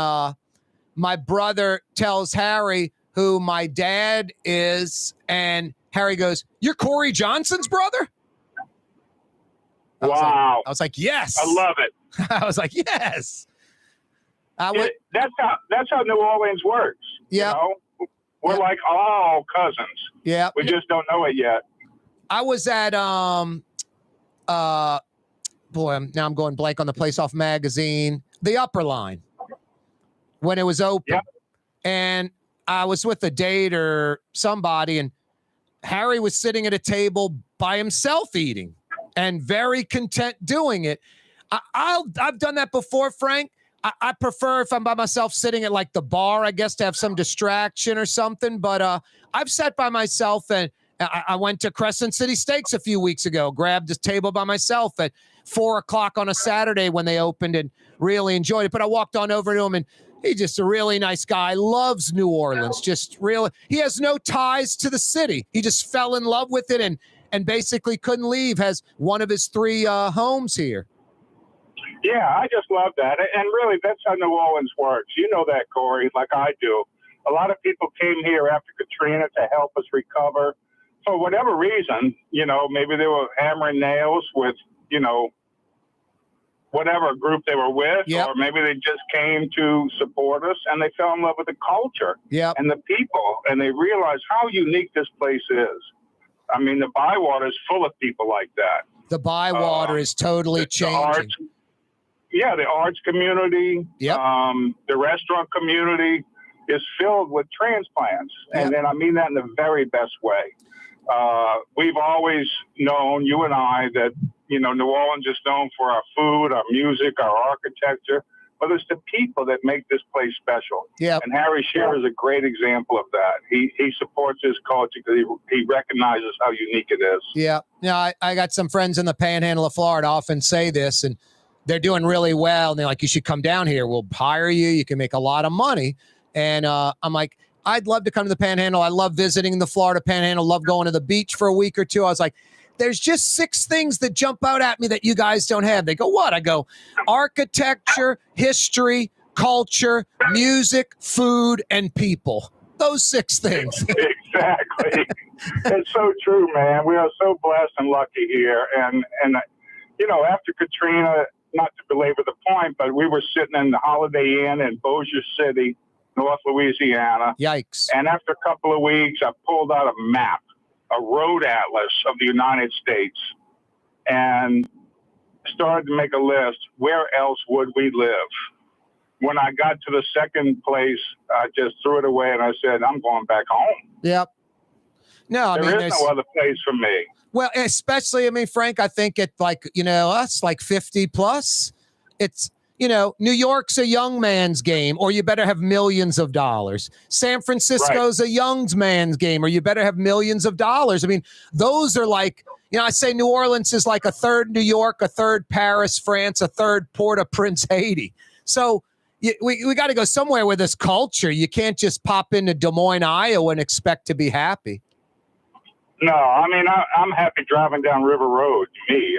my brother tells Harry who my dad is, and Harry goes, "You're Corey Johnson's brother?" Wow. I was like, yes. I love it. I was like, yes. That's how New Orleans works. Yeah. You know? We're like all cousins. Yeah. We just don't know it yet. I was at now I'm going blank on the place off magazine, the Upper Line, when it was open. Yep. And I was with a date or somebody, and Harry was sitting at a table by himself eating and very content doing it. I've done that before, Frank. I prefer if I'm by myself sitting at like the bar, I guess, to have some distraction or something. But I've sat by myself, and I went to Crescent City Steaks a few weeks ago, grabbed this table by myself at 4:00 on a Saturday when they opened and really enjoyed it. But I walked on over to him, and he's just a really nice guy, loves New Orleans, just really, he has no ties to the city. He just fell in love with it and and basically couldn't leave, has one of his 3 homes here. Yeah, I just love that. And really, that's how New Orleans works. You know that, Corey, like I do. A lot of people came here after Katrina to help us recover. For whatever reason, maybe they were hammering nails with, whatever group they were with, or maybe they just came to support us, and they fell in love with the culture and the people, and they realized how unique this place is. I mean, the Bywater is full of people like that. The Bywater is totally changing. The arts community, the restaurant community is filled with transplants. And then I mean that in the very best way. We've always known, you and I, that, New Orleans is known for our food, our music, our architecture, but it's the people that make this place special. Yeah. And Harry Shearer is a great example of that. He supports his culture because he recognizes how unique it is. Yeah. I got some friends in the Panhandle of Florida often say this, and they're doing really well. And they're like, you should come down here. We'll hire you. You can make a lot of money. And I'm like, I'd love to come to the Panhandle. I love visiting the Florida Panhandle. Love going to the beach for a week or two. I was like, there's just 6 things that jump out at me that you guys don't have. They go, what? I go, architecture, history, culture, music, food, and people. Those 6 things. Exactly. It's so true, man. We are so blessed and lucky here. And after Katrina, not to belabor the point, but we were sitting in the Holiday Inn in Bossier City, North Louisiana. Yikes. And after a couple of weeks, I pulled out a map, a road atlas of the United States, and started to make a list. Where else would we live? When I got to the second place, I just threw it away and I said, I'm going back home. Yep. No, there is no other place for me. Well, especially, Frank, I think it's like, us, like 50 plus. It's, New York's a young man's game, or you better have millions of dollars. San Francisco's a young man's game, or you better have millions of dollars. Those are like, I say New Orleans is like a third New York, a third Paris, France, a third Port-au-Prince, Haiti. So we got to go somewhere with this culture. You can't just pop into Des Moines, Iowa and expect to be happy. No, I'm happy driving down River Road. Me,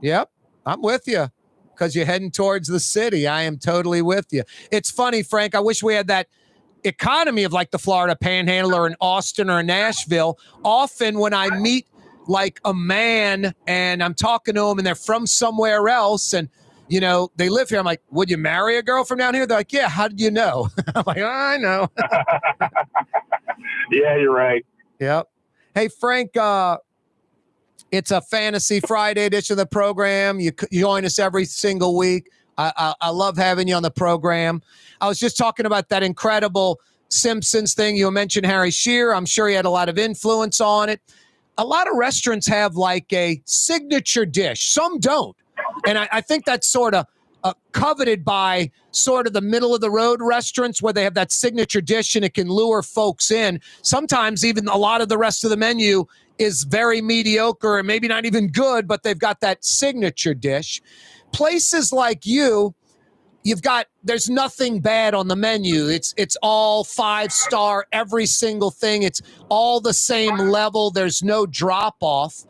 Yep, I'm with you. Because you're heading towards the city. I am totally with you. It's funny, Frank. I wish we had that economy of like the Florida Panhandle or in Austin or in Nashville. Often when I meet like a man and I'm talking to them and they're from somewhere else and, they live here. I'm like, would you marry a girl from down here? They're like, yeah, how did you know? I'm like, I know. Yeah, you're right. Yep. Hey, Frank, it's a Fantasy Friday edition of the program. You join us every single week. I love having you on the program. I was just talking about that incredible Simpsons thing. You mentioned Harry Shearer. I'm sure he had a lot of influence on it. A lot of restaurants have like a signature dish. Some don't. And I think that's sort of coveted by sort of the middle of the road restaurants where they have that signature dish and it can lure folks in. Sometimes even a lot of the rest of the menu is very mediocre and maybe not even good, but they've got that signature dish. Places like there's nothing bad on the menu. It's all 5-star, every single thing. It's all the same level. There's no drop off.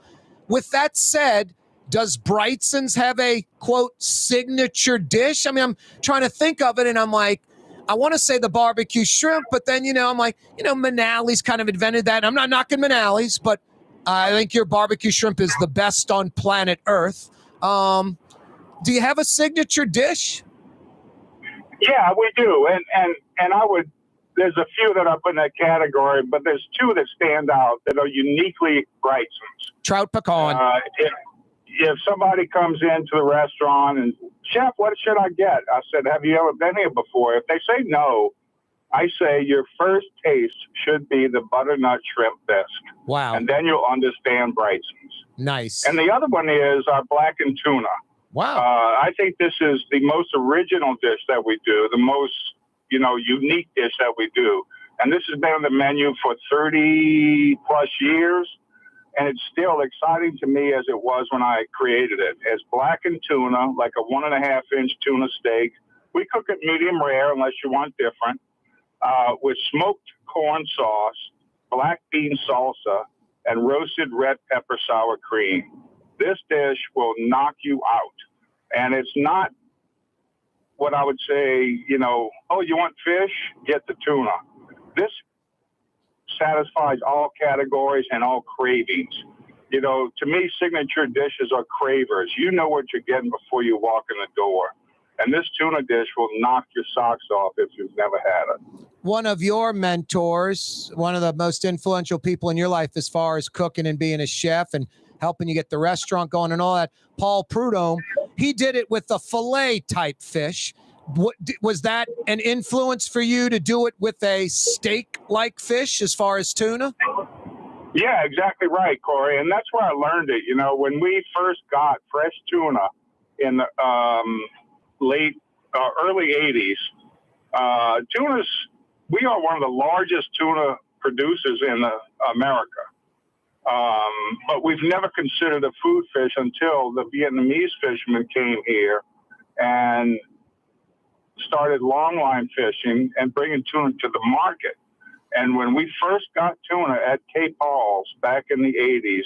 With that said, does Brigtsen's have a, quote, signature dish? I'm trying to think of it, and I'm like, I want to say the barbecue shrimp, but then, I'm like, Manali's kind of invented that. I'm not knocking Manali's, but I think your barbecue shrimp is the best on planet Earth. Do you have a signature dish? Yeah, we do. And I would, there's a few that I put in that category, but there's 2 that stand out that are uniquely Brigtsen's. Trout pecan. If somebody comes into the restaurant and, Chef, what should I get? I said, have you ever been here before? If they say no, I say your first taste should be the butternut shrimp bisque. Wow. And then you'll understand Brigtsen's. Nice. And the other one is our blackened tuna. Wow. I think this is the most original dish that we do, the most, unique dish that we do. And this has been on the menu for 30 plus years. And it's still exciting to me as it was when I created it. It's blackened tuna, like a 1.5-inch tuna steak. We cook it medium rare unless you want different, with smoked corn sauce, black bean salsa, and roasted red pepper sour cream. This dish will knock you out. And it's not what I would say, oh, you want fish? Get the tuna. This satisfies all categories and all cravings. To me, signature dishes are cravers. You know what you're getting before you walk in the door. And this tuna dish will knock your socks off if you've never had it. One of your mentors, one of the most influential people in your life as far as cooking and being a chef and helping you get the restaurant going and all that, Paul Prudhomme, he did it with a fillet type fish. Was that an influence for you to do it with a steak-like fish as far as tuna? Yeah, exactly right, Corey. And that's where I learned it. When we first got fresh tuna in the early 80s, we are one of the largest tuna producers in America. But we've never considered a food fish until the Vietnamese fishermen came here and started longline fishing and bringing tuna to the market. And when we first got tuna at Cape Paul's back in the 80s,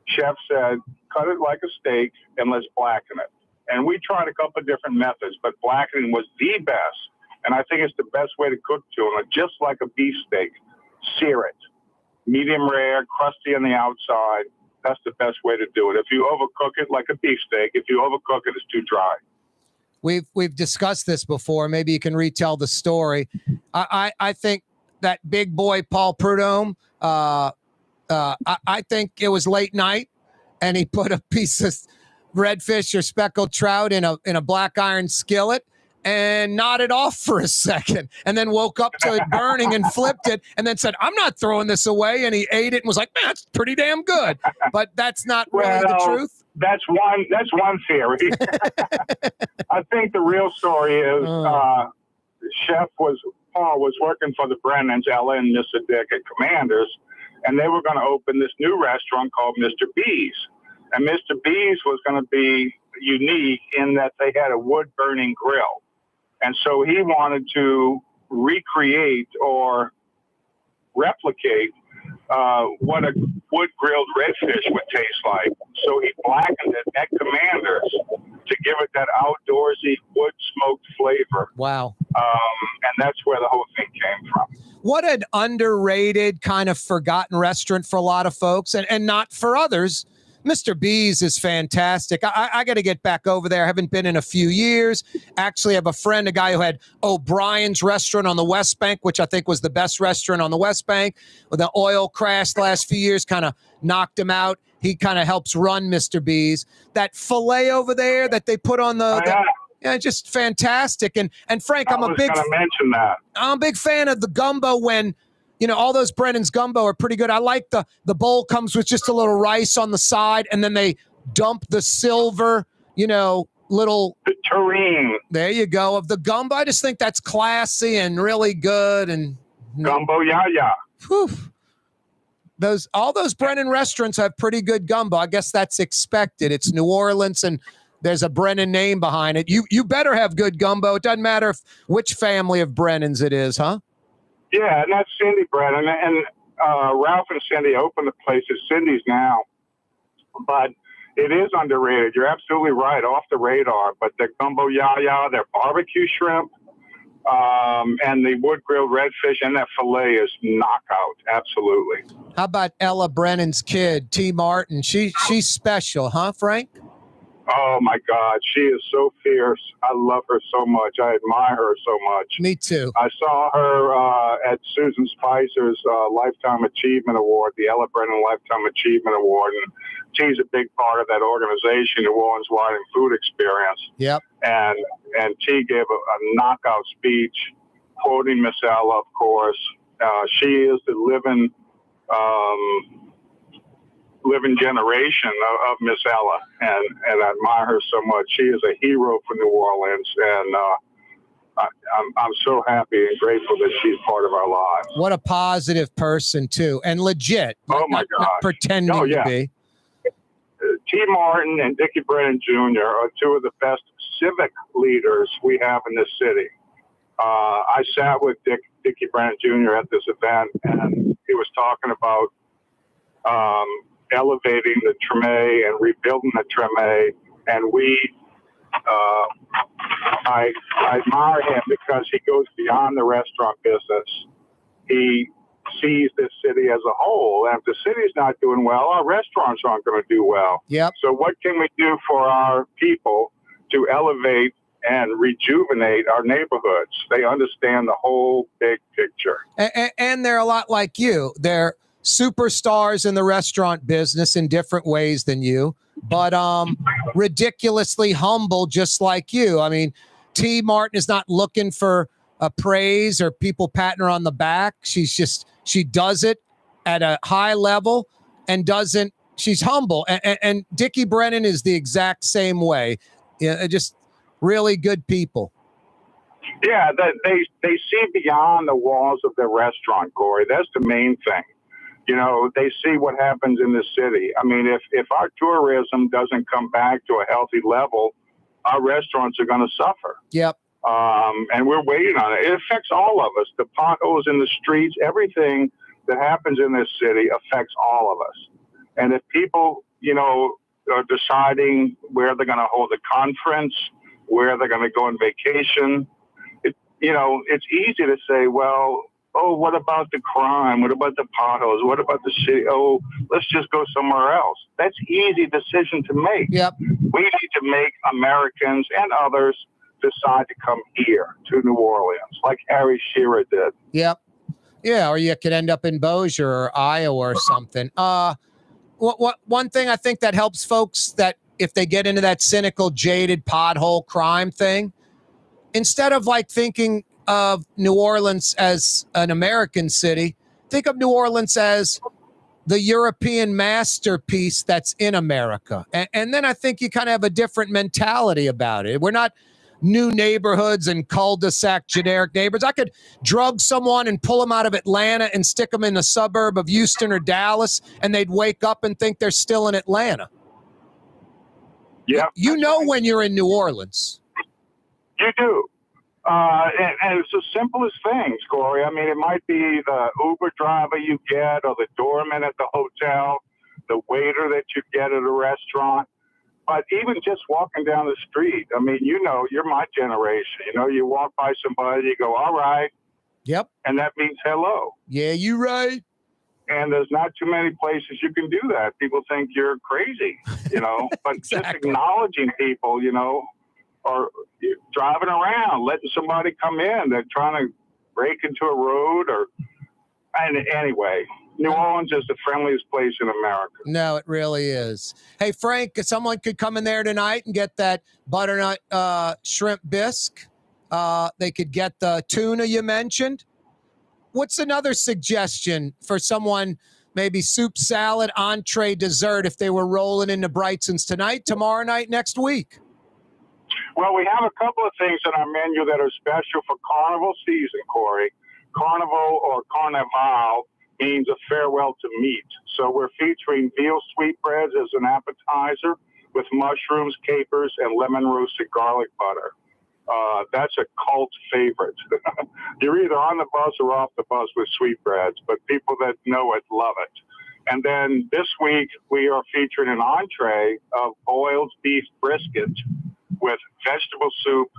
chef said, cut it like a steak and let's blacken it. And we tried a couple of different methods, but blackening was the best. And I think it's the best way to cook tuna, just like a beef steak. Sear it. Medium rare, crusty on the outside. That's the best way to do it. If you overcook it like a beef steak, if you overcook it, it's too dry. We've discussed this before. Maybe you can retell the story. I think that big boy Paul Prudhomme, I think it was late night, and he put a piece of redfish or speckled trout in a black iron skillet and nodded off for a second, and then woke up to it burning and flipped it, and then said, "I'm not throwing this away." And he ate it and was like, "Man, that's pretty damn good." But that's not really the truth. That's one theory. I think the real story is Paul was working for the Brennans, Ella and Mr. Dick at Commanders, and they were going to open this new restaurant called Mr. B's. And Mr. B's was going to be unique in that they had a wood-burning grill. And so he wanted to recreate or replicate what a wood-grilled redfish would taste like. So he blackened it at Commanders to give it that outdoorsy wood-smoked flavor. Wow. And that's where the whole thing came from. What an underrated, kind of forgotten restaurant for a lot of folks and not for others. Mr. B's is fantastic. I got to get back over there. I haven't been in a few years. Actually, I have a friend, a guy who had O'Brien's restaurant on the West Bank, which I think was the best restaurant on the West Bank. When the oil crashed the last few years, kind of knocked him out. He kind of helps run Mr. B's. That filet over there that they put on just fantastic. And Frank, I'm a big fan of the gumbo when all those Brennan's gumbo are pretty good. I like the bowl comes with just a little rice on the side, and then they dump the silver, little the tureen. There you go of the gumbo. I just think that's classy and really good. And gumbo, yeah. Whew. All those Brennan restaurants have pretty good gumbo. I guess that's expected. It's New Orleans, and there's a Brennan name behind it. You better have good gumbo. It doesn't matter which family of Brennans it is, huh? Yeah, and that's Cindy Brennan. And Ralph and Cindy opened the place at Cindy's now. But it is underrated. You're absolutely right, off the radar. But their gumbo yaya, their barbecue shrimp, and the wood-grilled redfish and that filet is knockout, absolutely. How about Ella Brennan's kid, T. Martin? She's special, huh, Frank? Oh, my God. She is so fierce. I love her so much. I admire her so much. Me too. I saw her at Susan Spicer's Lifetime Achievement Award, the Ella Brennan Lifetime Achievement Award. And she's a big part of that organization, New Orleans Wine and Food Experience. Yep. And she gave a knockout speech, quoting Miss Ella, of course. She is the living generation of Miss Ella, and I admire her so much. She is a hero for New Orleans, and I'm so happy and grateful that she's part of our lives. What a positive person, too, and legit. Oh, my God. Not pretending to be. T. Martin and Dickie Brennan Jr. are two of the best civic leaders we have in this city. I sat with Dickie Brennan Jr. at this event, and he was talking about elevating the Treme and rebuilding the Treme. And I admire him because he goes beyond the restaurant business. He sees this city as a whole. And if the city's not doing well, our restaurants aren't going to do well. Yep. So what can we do for our people to elevate and rejuvenate our neighborhoods? They understand the whole big picture. And they're a lot like you. They're superstars in the restaurant business in different ways than you, but ridiculously humble, just like you. I mean, T. Martin is not looking for praise or people patting her on the back. She does it at a high level and she's humble. And Dickie Brennan is the exact same way. Just really good people. Yeah, they see beyond the walls of their restaurant, Corey. That's the main thing. You know, they see what happens in the city. I mean, if our tourism doesn't come back to a healthy level, our restaurants are going to suffer. Yep. And we're waiting on it. It affects all of us. The potholes in the streets, everything that happens in this city affects all of us. And if people, are deciding where they're going to hold a conference, where they're going to go on vacation, it's easy to say, well, oh, what about the crime? What about the potholes? What about the city? Oh, let's just go somewhere else. That's easy decision to make. Yep. We need to make Americans and others decide to come here to New Orleans, like Harry Shearer did. Yep. Yeah, or you could end up in Bossier or Iowa or something. One thing I think that helps folks that if they get into that cynical, jaded pothole crime thing, instead of like thinking of New Orleans as an American city, think of New Orleans as the European masterpiece that's in America. And then I think you kind of have a different mentality about it. We're not new neighborhoods and cul-de-sac generic neighborhoods. I could drug someone and pull them out of Atlanta and stick them in a suburb of Houston or Dallas, and they'd wake up and think they're still in Atlanta. Yeah. You know when you're in New Orleans. You do. And it's the simplest things, Corey. I mean, it might be the Uber driver you get or the doorman at the hotel, the waiter that you get at a restaurant. But even just walking down the street, I mean, you're my generation. You walk by somebody, you go, all right. Yep. And that means hello. Yeah, you right. And there's not too many places you can do that. People think you're crazy, but Exactly. Just acknowledging people, or driving around, letting somebody come in. They're trying to break into a road and anyway, New Orleans is the friendliest place in America. No, it really is. Hey, Frank, if someone could come in there tonight and get that butternut shrimp bisque. They could get the tuna you mentioned. What's another suggestion for someone, maybe soup, salad, entree, dessert, if they were rolling into Brigtsen's tonight, tomorrow night, next week? Well, we have a couple of things on our menu that are special for carnival season, Corey. Carnival or carnival means a farewell to meat. So we're featuring veal sweetbreads as an appetizer with mushrooms, capers, and lemon roasted garlic butter. That's a cult favorite. You're either on the bus or off the bus with sweetbreads, but people that know it love it. And then this week, we are featuring an entree of boiled beef brisket with vegetable soup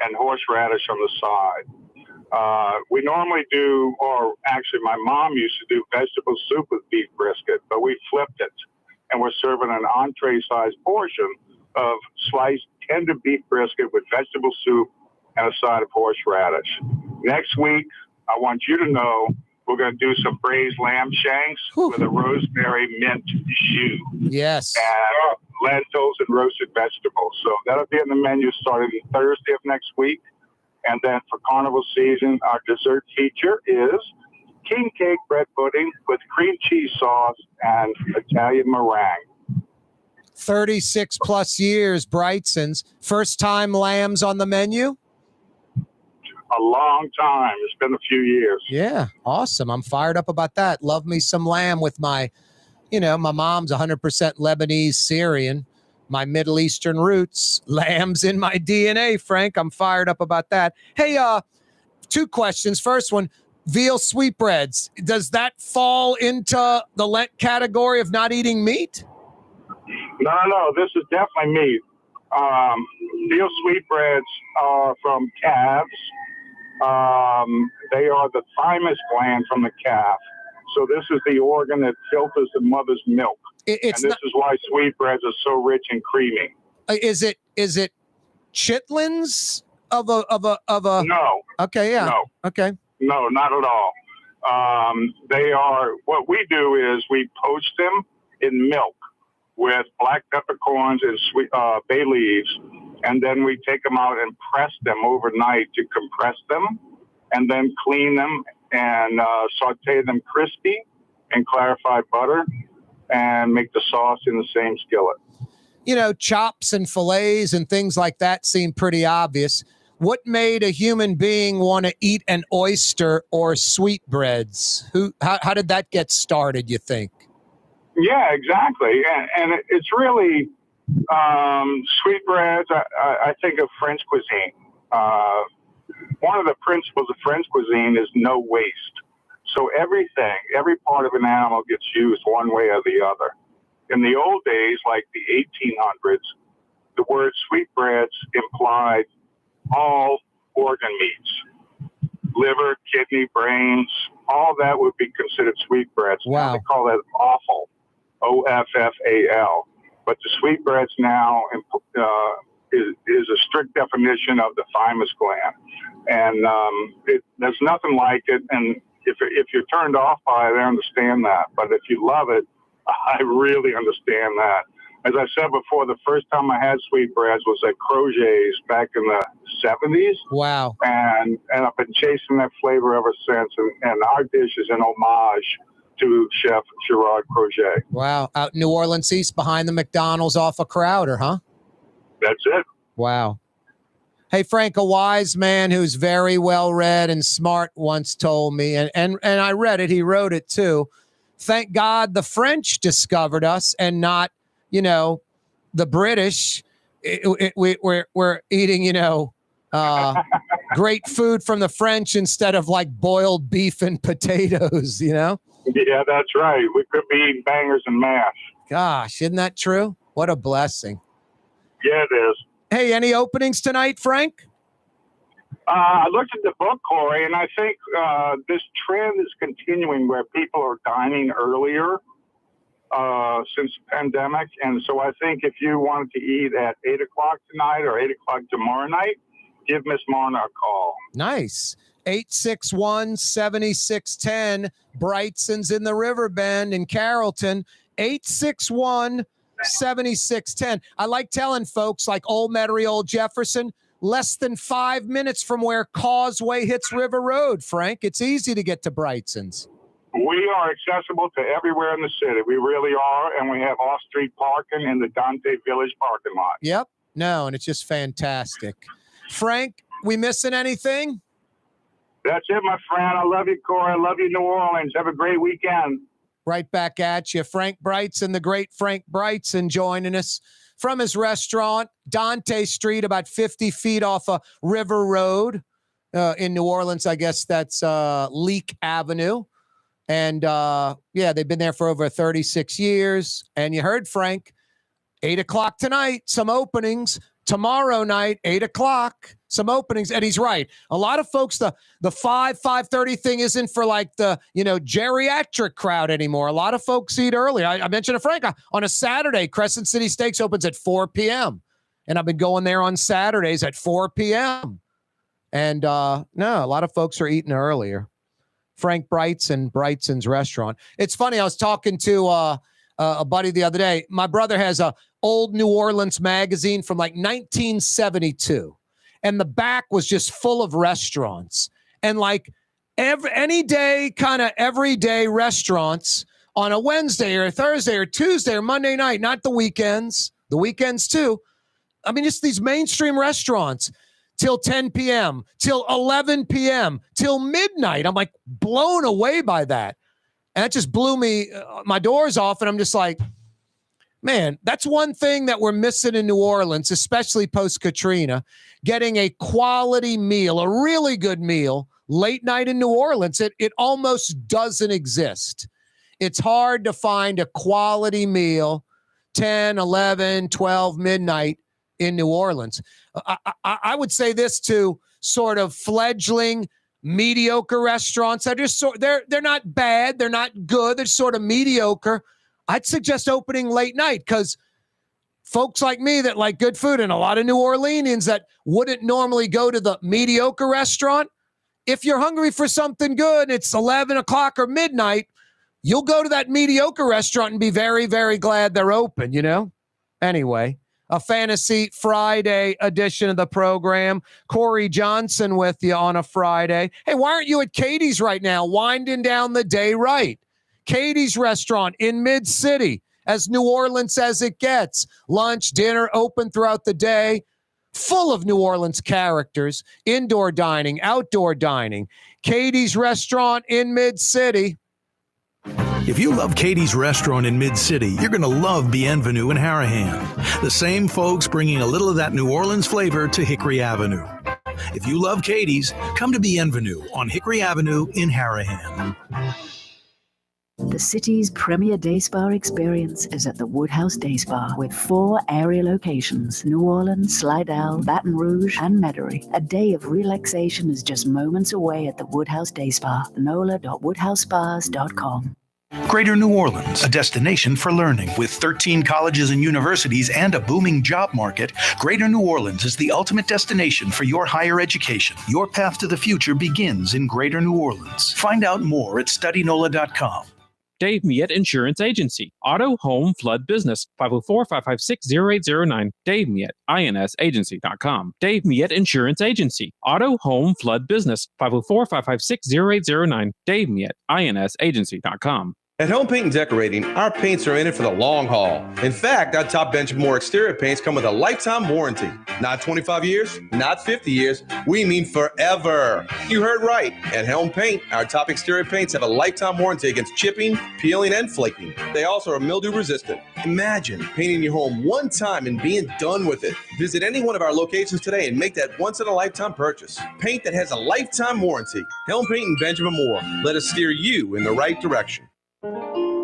and horseradish on the side. We normally do, or actually my mom used to do vegetable soup with beef brisket, but we flipped it. And we're serving an entree-sized portion of sliced tender beef brisket with vegetable soup and a side of horseradish. Next week, I want you to know we're going to do some braised lamb shanks with a rosemary mint jus. Yes. And lentils and roasted vegetables. So that'll be on the menu starting Thursday of next week. And then for carnival season, our dessert feature is king cake bread pudding with cream cheese sauce and Italian meringue. 36 plus years, Brigtsen's. First time lambs on the menu? A long time. It's been a few years. Yeah, awesome. I'm fired up about that. Love me some lamb with my, my mom's 100% Lebanese Syrian, my Middle Eastern roots. Lamb's in my DNA, Frank. I'm fired up about that. Hey, two questions. First one, veal sweetbreads. Does that fall into the Lent category of not eating meat? No, this is definitely meat. Veal sweetbreads are from calves. They are the thymus gland from the calf. So this is the organ that filters the mother's milk. And this is why sweetbreads are so rich and creamy. Is it chitlins of a? No. Okay, yeah. No. Okay. No, not at all. They are, what we do is we poach them in milk with black peppercorns and sweet bay leaves, and then we take them out and press them overnight to compress them, and then clean them and saute them crispy in clarified butter and make the sauce in the same skillet. You know, chops and fillets and things like that seem pretty obvious. What made a human being want to eat an oyster or sweetbreads? How did that get started, you think? Yeah, exactly. And it's really sweetbreads. I think of French cuisine. One of the principles of French cuisine is no waste. So every part of an animal gets used one way or the other. In the old days, like the 1800s, the word sweetbreads implied all organ meats, liver, kidney, brains, all that would be considered sweetbreads. Wow. Now they call that offal, O-F-F-A-L. But the sweetbreads now is a strict definition of the thymus gland. And there's nothing like it. And if you're turned off by it, I understand that. But if you love it, I really understand that. As I said before, the first time I had sweetbreads was at Crozier's back in the 70s. Wow. And I've been chasing that flavor ever since. And our dish is an homage to Chef Gerard Crozier. Wow. Out in New Orleans East behind the McDonald's off of Crowder, huh? That's it. Wow. Hey, Frank, a wise man who's very well read and smart once told me, and I read it, he wrote it too. Thank God the French discovered us and not, the British. We're eating, great food from the French instead of like boiled beef and potatoes, Yeah, that's right. We could be eating bangers and mash. Gosh, isn't that true? What a blessing. Yeah, it is. Hey, any openings tonight, Frank? I looked at the book, Corey, and I think this trend is continuing where people are dining earlier since the pandemic. And so I think if you wanted to eat at 8 o'clock tonight or 8 o'clock tomorrow night, give Miss Marna a call. Nice. 861-7610. Brigtsen's in the Riverbend in Carrollton. 861-7610. I like telling folks like Old Metairie, Old Jefferson, less than 5 minutes from where Causeway hits River Road, Frank. It's easy to get to Brigtsen's. We are accessible to everywhere in the city. We really are. And we have off-street parking in the Dante Village parking lot. Yep. No, and it's just fantastic. Frank, we missing anything? That's it, my friend. I love you, Corey. I love you, New Orleans. Have a great weekend. Right back at you. Frank Brigtsen, the great Frank Brigtsen, joining us from his restaurant, Dante Street, about 50 feet off of River Road in New Orleans. I guess that's Leak Avenue. And, they've been there for over 36 years. And you heard Frank, 8 o'clock tonight, some openings. Tomorrow night, 8 o'clock, some openings. And he's right. A lot of folks, the 5:30 thing isn't for like the, geriatric crowd anymore. A lot of folks eat early. I mentioned to Frank, on a Saturday, Crescent City Steaks opens at 4 p.m. And I've been going there on Saturdays at 4 p.m. And a lot of folks are eating earlier. Frank Brigtsen, Brigtsen's restaurant. It's funny. I was talking to a buddy the other day. My brother has a old New Orleans magazine from like 1972. And the back was just full of restaurants. And like any day, kind of everyday restaurants on a Wednesday or a Thursday or Tuesday or Monday night, not the weekends too. I mean, just these mainstream restaurants till 10 p.m., till 11 p.m., till midnight. I'm like blown away by that. And that just blew my doors off. And I'm just like, man, that's one thing that we're missing in New Orleans, especially post-Katrina, getting a quality meal, a really good meal, late night in New Orleans, it almost doesn't exist. It's hard to find a quality meal 10, 11, 12, midnight in New Orleans. I would say this to sort of fledgling, mediocre restaurants. They're not bad. They're not good. They're sort of mediocre. I'd suggest opening late night because folks like me that like good food and a lot of New Orleanians that wouldn't normally go to the mediocre restaurant, if you're hungry for something good, it's 11 o'clock or midnight, you'll go to that mediocre restaurant and be very, very glad they're open, you know? Anyway, a Fantasy Friday edition of the program. Corey Johnson with you on a Friday. Hey, why aren't you at Katie's right now, winding down the day right? Katie's Restaurant in Mid-City, as New Orleans as it gets. Lunch, dinner, open throughout the day. Full of New Orleans characters. Indoor dining, outdoor dining. Katie's Restaurant in Mid-City. If you love Katie's Restaurant in Mid-City, you're going to love Bienvenue in Harahan. The same folks bringing a little of that New Orleans flavor to Hickory Avenue. If you love Katie's, come to Bienvenue on Hickory Avenue in Harahan. The city's premier day spa experience is at the Woodhouse Day Spa with 4 area locations: New Orleans, Slidell, Baton Rouge, and Metairie. A day of relaxation is just moments away at the Woodhouse Day Spa. NOLA.woodhousespas.com. Greater New Orleans, a destination for learning. With 13 colleges and universities and a booming job market, Greater New Orleans is the ultimate destination for your higher education. Your path to the future begins in Greater New Orleans. Find out more at studynola.com. Dave Miette Insurance Agency. Auto, home, flood, business. 504-556-0809. Dave Miette, INSagency.com. Dave Miette Insurance Agency. Auto, home, flood, business. 504-556-0809. Dave Miette, INSagency.com. At Home Paint and Decorating, our paints are in it for the long haul. In fact, our top Benchmore exterior paints come with a lifetime warranty. Not 25 years, not 50 years, we mean forever. You heard right. At Helm Paint, our top exterior paints have a lifetime warranty against chipping, peeling, and flaking. They also are mildew resistant. Imagine painting your home one time and being done with it. Visit any one of our locations today and make that once-in-a-lifetime purchase. Paint that has a lifetime warranty. Helm Paint and Benjamin Moore. Let us steer you in the right direction.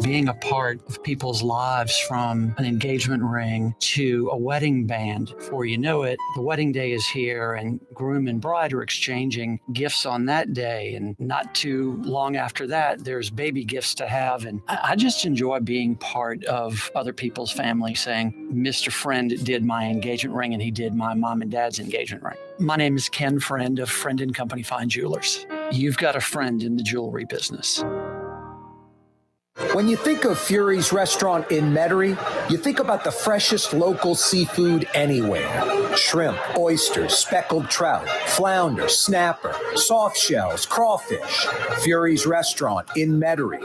Being a part of people's lives, from an engagement ring to a wedding band. Before you know it, the wedding day is here and groom and bride are exchanging gifts on that day. And not too long after that, there's baby gifts to have. And I just enjoy being part of other people's family, saying, Mr. Friend did my engagement ring and he did my mom and dad's engagement ring. My name is Ken Friend of Friend & Company Fine Jewelers. You've got a friend in the jewelry business. When you think of Fury's Restaurant in Metairie, you think about the freshest local seafood anywhere. Shrimp, oysters, speckled trout, flounder, snapper, soft shells, crawfish. Fury's Restaurant in Metairie.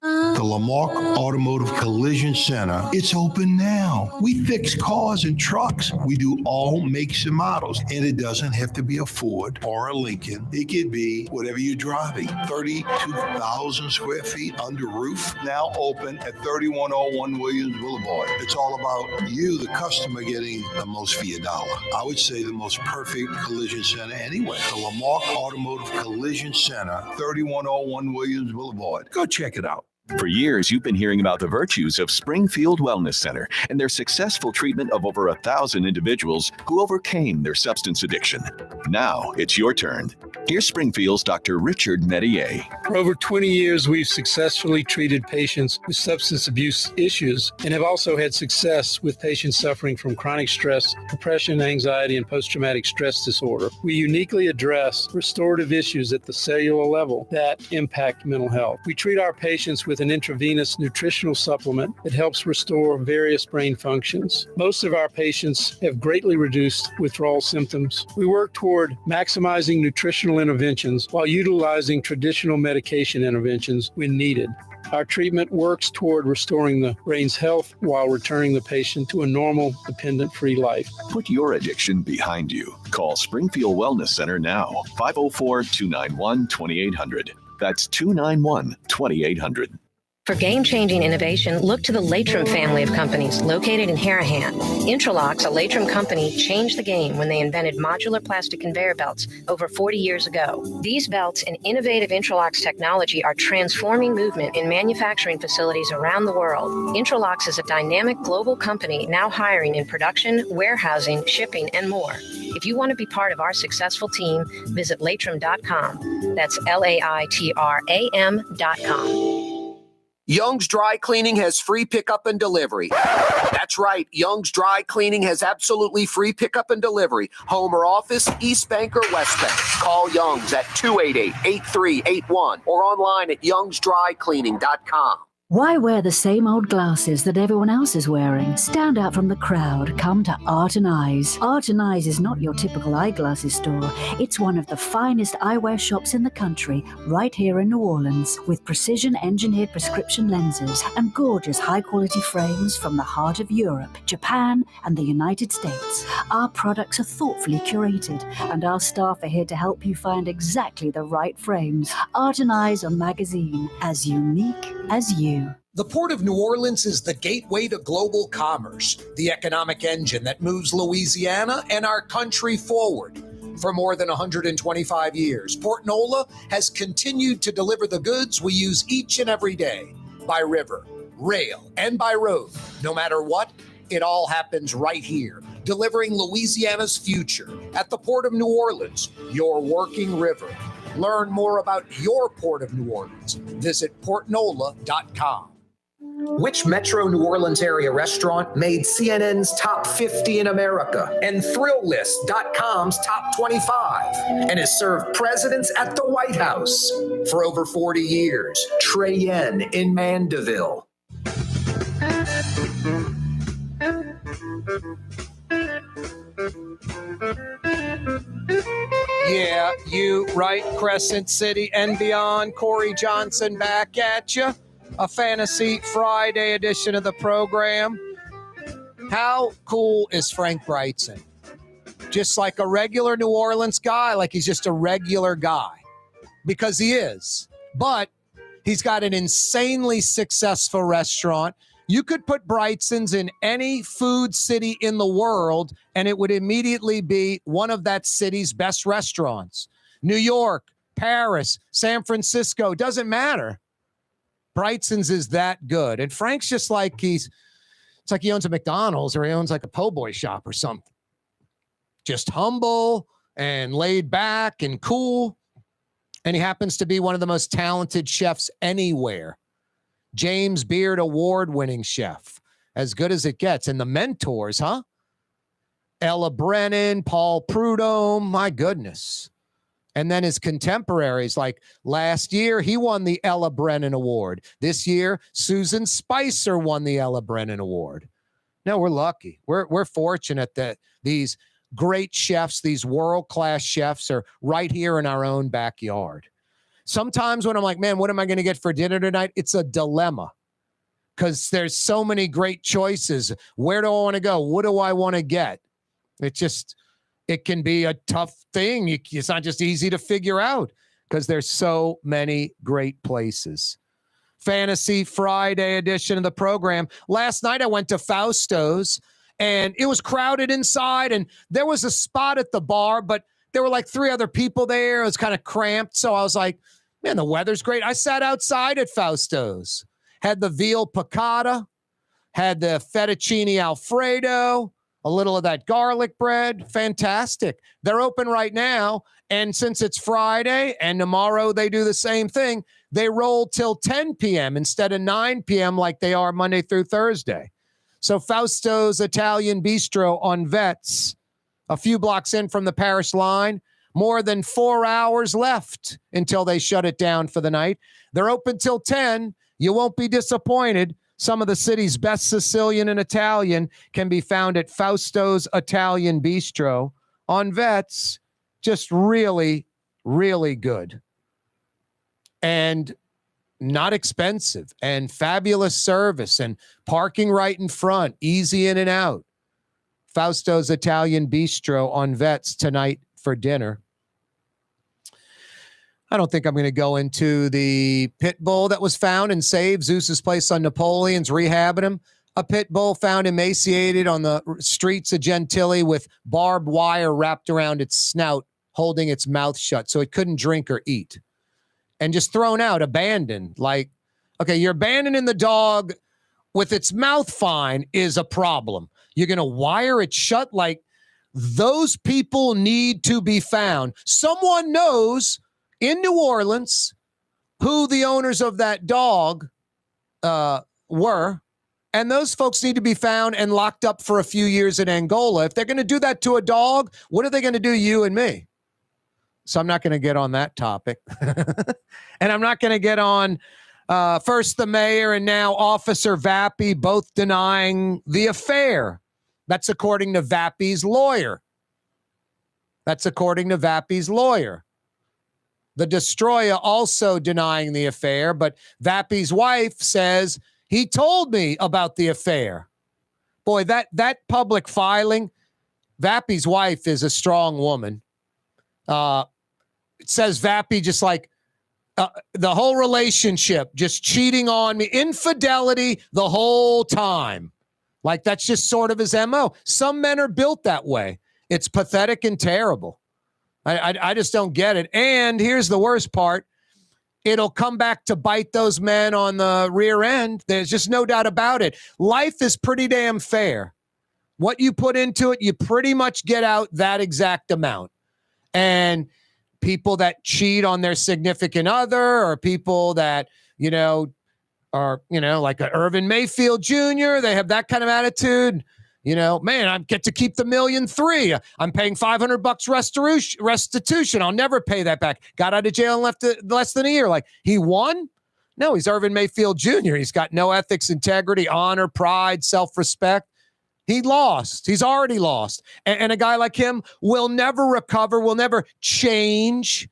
The Lamarck Automotive Collision Center, it's open now. We fix cars and trucks. We do all makes and models. And it doesn't have to be a Ford or a Lincoln. It could be whatever you're driving. 32,000 square feet under roof, now open at 3101 Williams Boulevard. It's all about you, the customer, getting the most for your dollar. I would say the most perfect collision center anyway. The Lamarck Automotive Collision Center, 3101 Williams Boulevard. Go check it out. For years, you've been hearing about the virtues of Springfield Wellness Center and their successful treatment of over 1,000 individuals who overcame their substance addiction. Now it's your turn. Here's Springfield's Dr. Richard Medier. For over 20 years, we've successfully treated patients with substance abuse issues and have also had success with patients suffering from chronic stress, depression, anxiety, and post-traumatic stress disorder. We uniquely address restorative issues at the cellular level that impact mental health. We treat our patients with an intravenous nutritional supplement that helps restore various brain functions. Most of our patients have greatly reduced withdrawal symptoms. We work toward maximizing nutritional interventions while utilizing traditional medication interventions when needed. Our treatment works toward restoring the brain's health while returning the patient to a normal, dependent-free life. Put your addiction behind you. Call Springfield Wellness Center now, 504-291-2800. That's 291-2800. For game-changing innovation, look to the Latrim family of companies located in Harahan. Intralocks, a Latrim company, changed the game when they invented modular plastic conveyor belts over 40 years ago. These belts and innovative Intralocks technology are transforming movement in manufacturing facilities around the world. Intralocks is a dynamic global company now hiring in production, warehousing, shipping, and more. If you want to be part of our successful team, visit Latrim.com. That's LAITRAM.com. Young's Dry Cleaning has free pickup and delivery. That's right. Young's Dry Cleaning has absolutely free pickup and delivery. Home or office, East Bank or West Bank. Call Young's at 288-8381 or online at youngsdrycleaning.com. Why wear the same old glasses that everyone else is wearing? Stand out from the crowd. Come to Art and Eyes. Art and Eyes is not your typical eyeglasses store. It's one of the finest eyewear shops in the country, right here in New Orleans, with precision-engineered prescription lenses and gorgeous high-quality frames from the heart of Europe, Japan, and the United States. Our products are thoughtfully curated, and our staff are here to help you find exactly the right frames. Art and Eyes on magazine, as unique as you. The Port of New Orleans is the gateway to global commerce, the economic engine that moves Louisiana and our country forward. For more than 125 years, Port Nola has continued to deliver the goods we use each and every day, by river, rail, and by road. No matter what, it all happens right here, delivering Louisiana's future at the Port of New Orleans, your working river. Learn more about your Port of New Orleans. Visit portnola.com. Which Metro New Orleans area restaurant made CNN's top 50 in America and ThrillList.com's top 25 and has served presidents at the White House for over 40 years? Trey Yen in Mandeville. Yeah, you right, Crescent City and beyond. Corey Johnson back at you. A Fantasy Friday edition of the program. How cool is Frank Brigtsen? Just like a regular New Orleans guy, like he's just a regular guy. Because he is. But he's got an insanely successful restaurant. You could put Brigtsen's in any food city in the world, and it would immediately be one of that city's best restaurants. New York, Paris, San Francisco, doesn't matter. Brigtsen's is that good. And Frank's just like it's like he owns a McDonald's or he owns like a po' boy shop or something. Just humble and laid back and cool. And he happens to be one of the most talented chefs anywhere. James Beard award-winning chef. As good as it gets. And the mentors, huh? Ella Brennan, Paul Prudhomme, my goodness. And then his contemporaries, like last year, he won the Ella Brennan Award. This year, Susan Spicer won the Ella Brennan Award. No, we're lucky. We're fortunate that these great chefs, these world-class chefs are right here in our own backyard. Sometimes when I'm like, man, what am I going to get for dinner tonight? It's a dilemma because there's so many great choices. Where do I want to go? What do I want to get? It can be a tough thing. It's not just easy to figure out because there's so many great places. Fantasy Friday edition of the program. Last night I went to Fausto's and it was crowded inside and there was a spot at the bar, but there were like 3 other people there. It was kind of cramped. So I was like, man, the weather's great. I sat outside at Fausto's. Had the veal piccata, had the fettuccine Alfredo, a little of that garlic bread. Fantastic. They're open right now. And since it's Friday and tomorrow they do the same thing, they roll till 10 p.m. instead of 9 p.m. like they are Monday through Thursday. So Fausto's Italian Bistro on Vets, a few blocks in from the Parish line, more than 4 hours left until they shut it down for the night. They're open till 10. You won't be disappointed. Some of the city's best Sicilian and Italian can be found at Fausto's Italian Bistro on Vets. Just really, really good. And not expensive and fabulous service and parking right in front, easy in and out. Fausto's Italian Bistro on Vets tonight for dinner. I don't think I'm going to go into the pit bull that was found and saved. Zeus's place on Napoleon's rehabbing him. A pit bull found emaciated on the streets of Gentilly with barbed wire wrapped around its snout, holding its mouth shut so it couldn't drink or eat. And just thrown out, abandoned. Like, okay, you're abandoning the dog with its mouth fine is a problem. You're going to wire it shut? Like, those people need to be found. Someone knows in New Orleans who the owners of that dog were, and those folks need to be found and locked up for a few years in Angola. If they're going to do that to a dog, what are they going to do to you and me? So I'm not going to get on that topic. And I'm not going to get on first the mayor and now Officer Vappy both denying the affair. That's according to Vappy's lawyer. The Destroyer also denying the affair, but Vappy's wife says he told me about the affair. Boy, that public filing, Vappy's wife is a strong woman. It says Vappy just like the whole relationship, just cheating on me, infidelity the whole time. Like that's just sort of his MO. Some men are built that way. It's pathetic and terrible. I just don't get it. And here's the worst part. It'll come back to bite those men on the rear end. There's just no doubt about it. Life is pretty damn fair. What you put into it, you pretty much get out that exact amount. And people that cheat on their significant other or people that, are, like a Irvin Mayfield Jr., they have that kind of attitude. Man, I get to keep the $1.3 million. I'm paying $500 restitution. I'll never pay that back. Got out of jail and left less than a year. Like, he won? No, he's Irvin Mayfield Jr. He's got no ethics, integrity, honor, pride, self-respect. He lost. He's already lost. And a guy like him will never recover, will never change,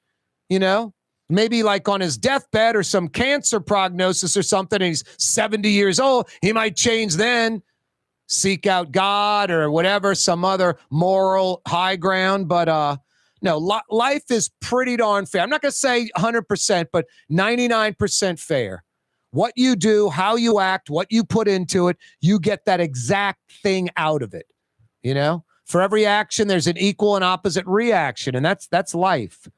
Maybe like on his deathbed or some cancer prognosis or something, and he's 70 years old, he might change then. Seek out God or whatever, some other moral high ground. But no, life is pretty darn fair. I'm not going to say 100%, but 99% fair. What you do, how you act, what you put into it, you get that exact thing out of it. For every action, there's an equal and opposite reaction, and that's life.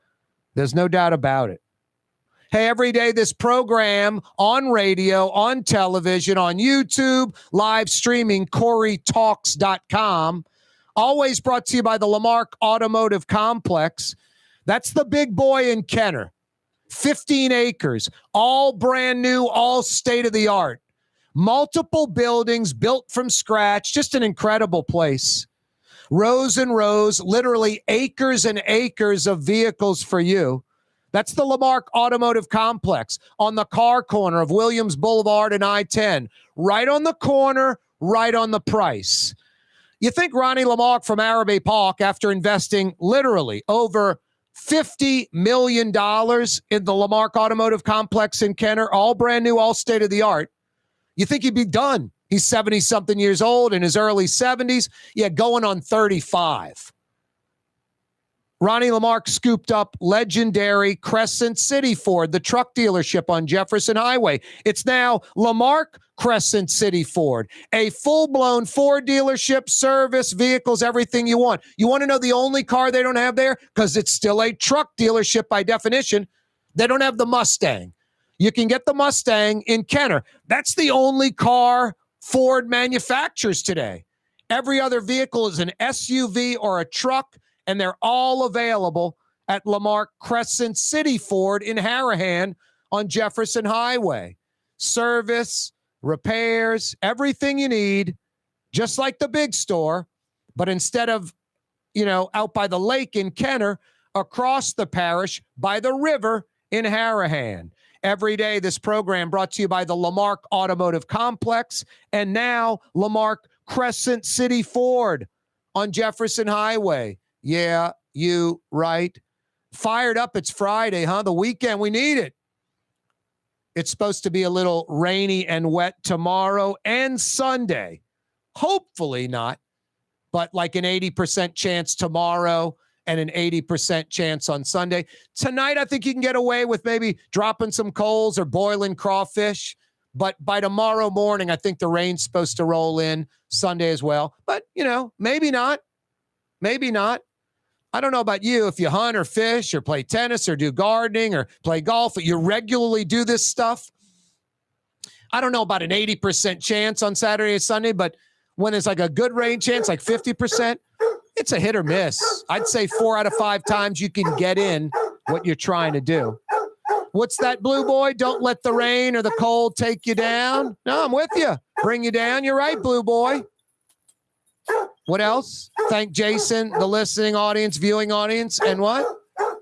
There's no doubt about it. Hey, every day this program on radio, on television, on YouTube, live streaming, CoreyTalks.com, always brought to you by the Lamarck Automotive Complex. That's the big boy in Kenner. 15 acres, all brand new, all state-of-the-art. Multiple buildings built from scratch, just an incredible place. Rows and rows, literally acres and acres of vehicles for you. That's the Lamarck Automotive Complex on the car corner of Williams Boulevard and I-10. Right on the corner, right on the price. You think Ronnie Lamarck from Araby Park, after investing literally over $50 million in the Lamarck Automotive Complex in Kenner, all brand new, all state-of-the-art, you think he'd be done? He's 70-something years old, in his early 70s. Yeah, going on 35. Ronnie Lamarck scooped up legendary Crescent City Ford, the truck dealership on Jefferson Highway. It's now Lamarck Crescent City Ford, a full-blown Ford dealership, service, vehicles, everything you want. You want to know the only car they don't have there? Because it's still a truck dealership by definition. They don't have the Mustang. You can get the Mustang in Kenner. That's the only car Ford manufactures today. Every other vehicle is an SUV or a truck, and they're all available at Lamarck Crescent City Ford in Harahan on Jefferson Highway. Service, repairs, everything you need, just like the big store, but instead of, out by the lake in Kenner, across the parish by the river in Harahan. Every day, this program brought to you by the Lamarck Automotive Complex and now Lamarck Crescent City Ford on Jefferson Highway. Yeah, you right. Fired up. It's Friday, huh? The weekend. We need it. It's supposed to be a little rainy and wet tomorrow and Sunday. Hopefully not, but like an 80% chance tomorrow and an 80% chance on Sunday. Tonight, I think you can get away with maybe dropping some coals or boiling crawfish. But by tomorrow morning, I think the rain's supposed to roll in Sunday as well. But, maybe not. Maybe not. I don't know about you. If you hunt or fish or play tennis or do gardening or play golf, or you regularly do this stuff, I don't know about an 80% chance on Saturday or Sunday, but when it's like a good rain chance, like 50%, it's a hit or miss. I'd say 4 out of 5 times you can get in what you're trying to do. What's that, Blue Boy? Don't let the rain or the cold take you down. No, I'm with you. Bring you down. You're right, Blue Boy. What else? Thank Jason, the listening audience, viewing audience, and what?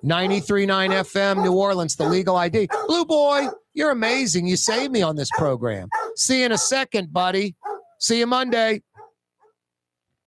93.9 FM, New Orleans, the legal ID. Blue Boy, you're amazing. You saved me on this program. See you in a second, buddy. See you Monday.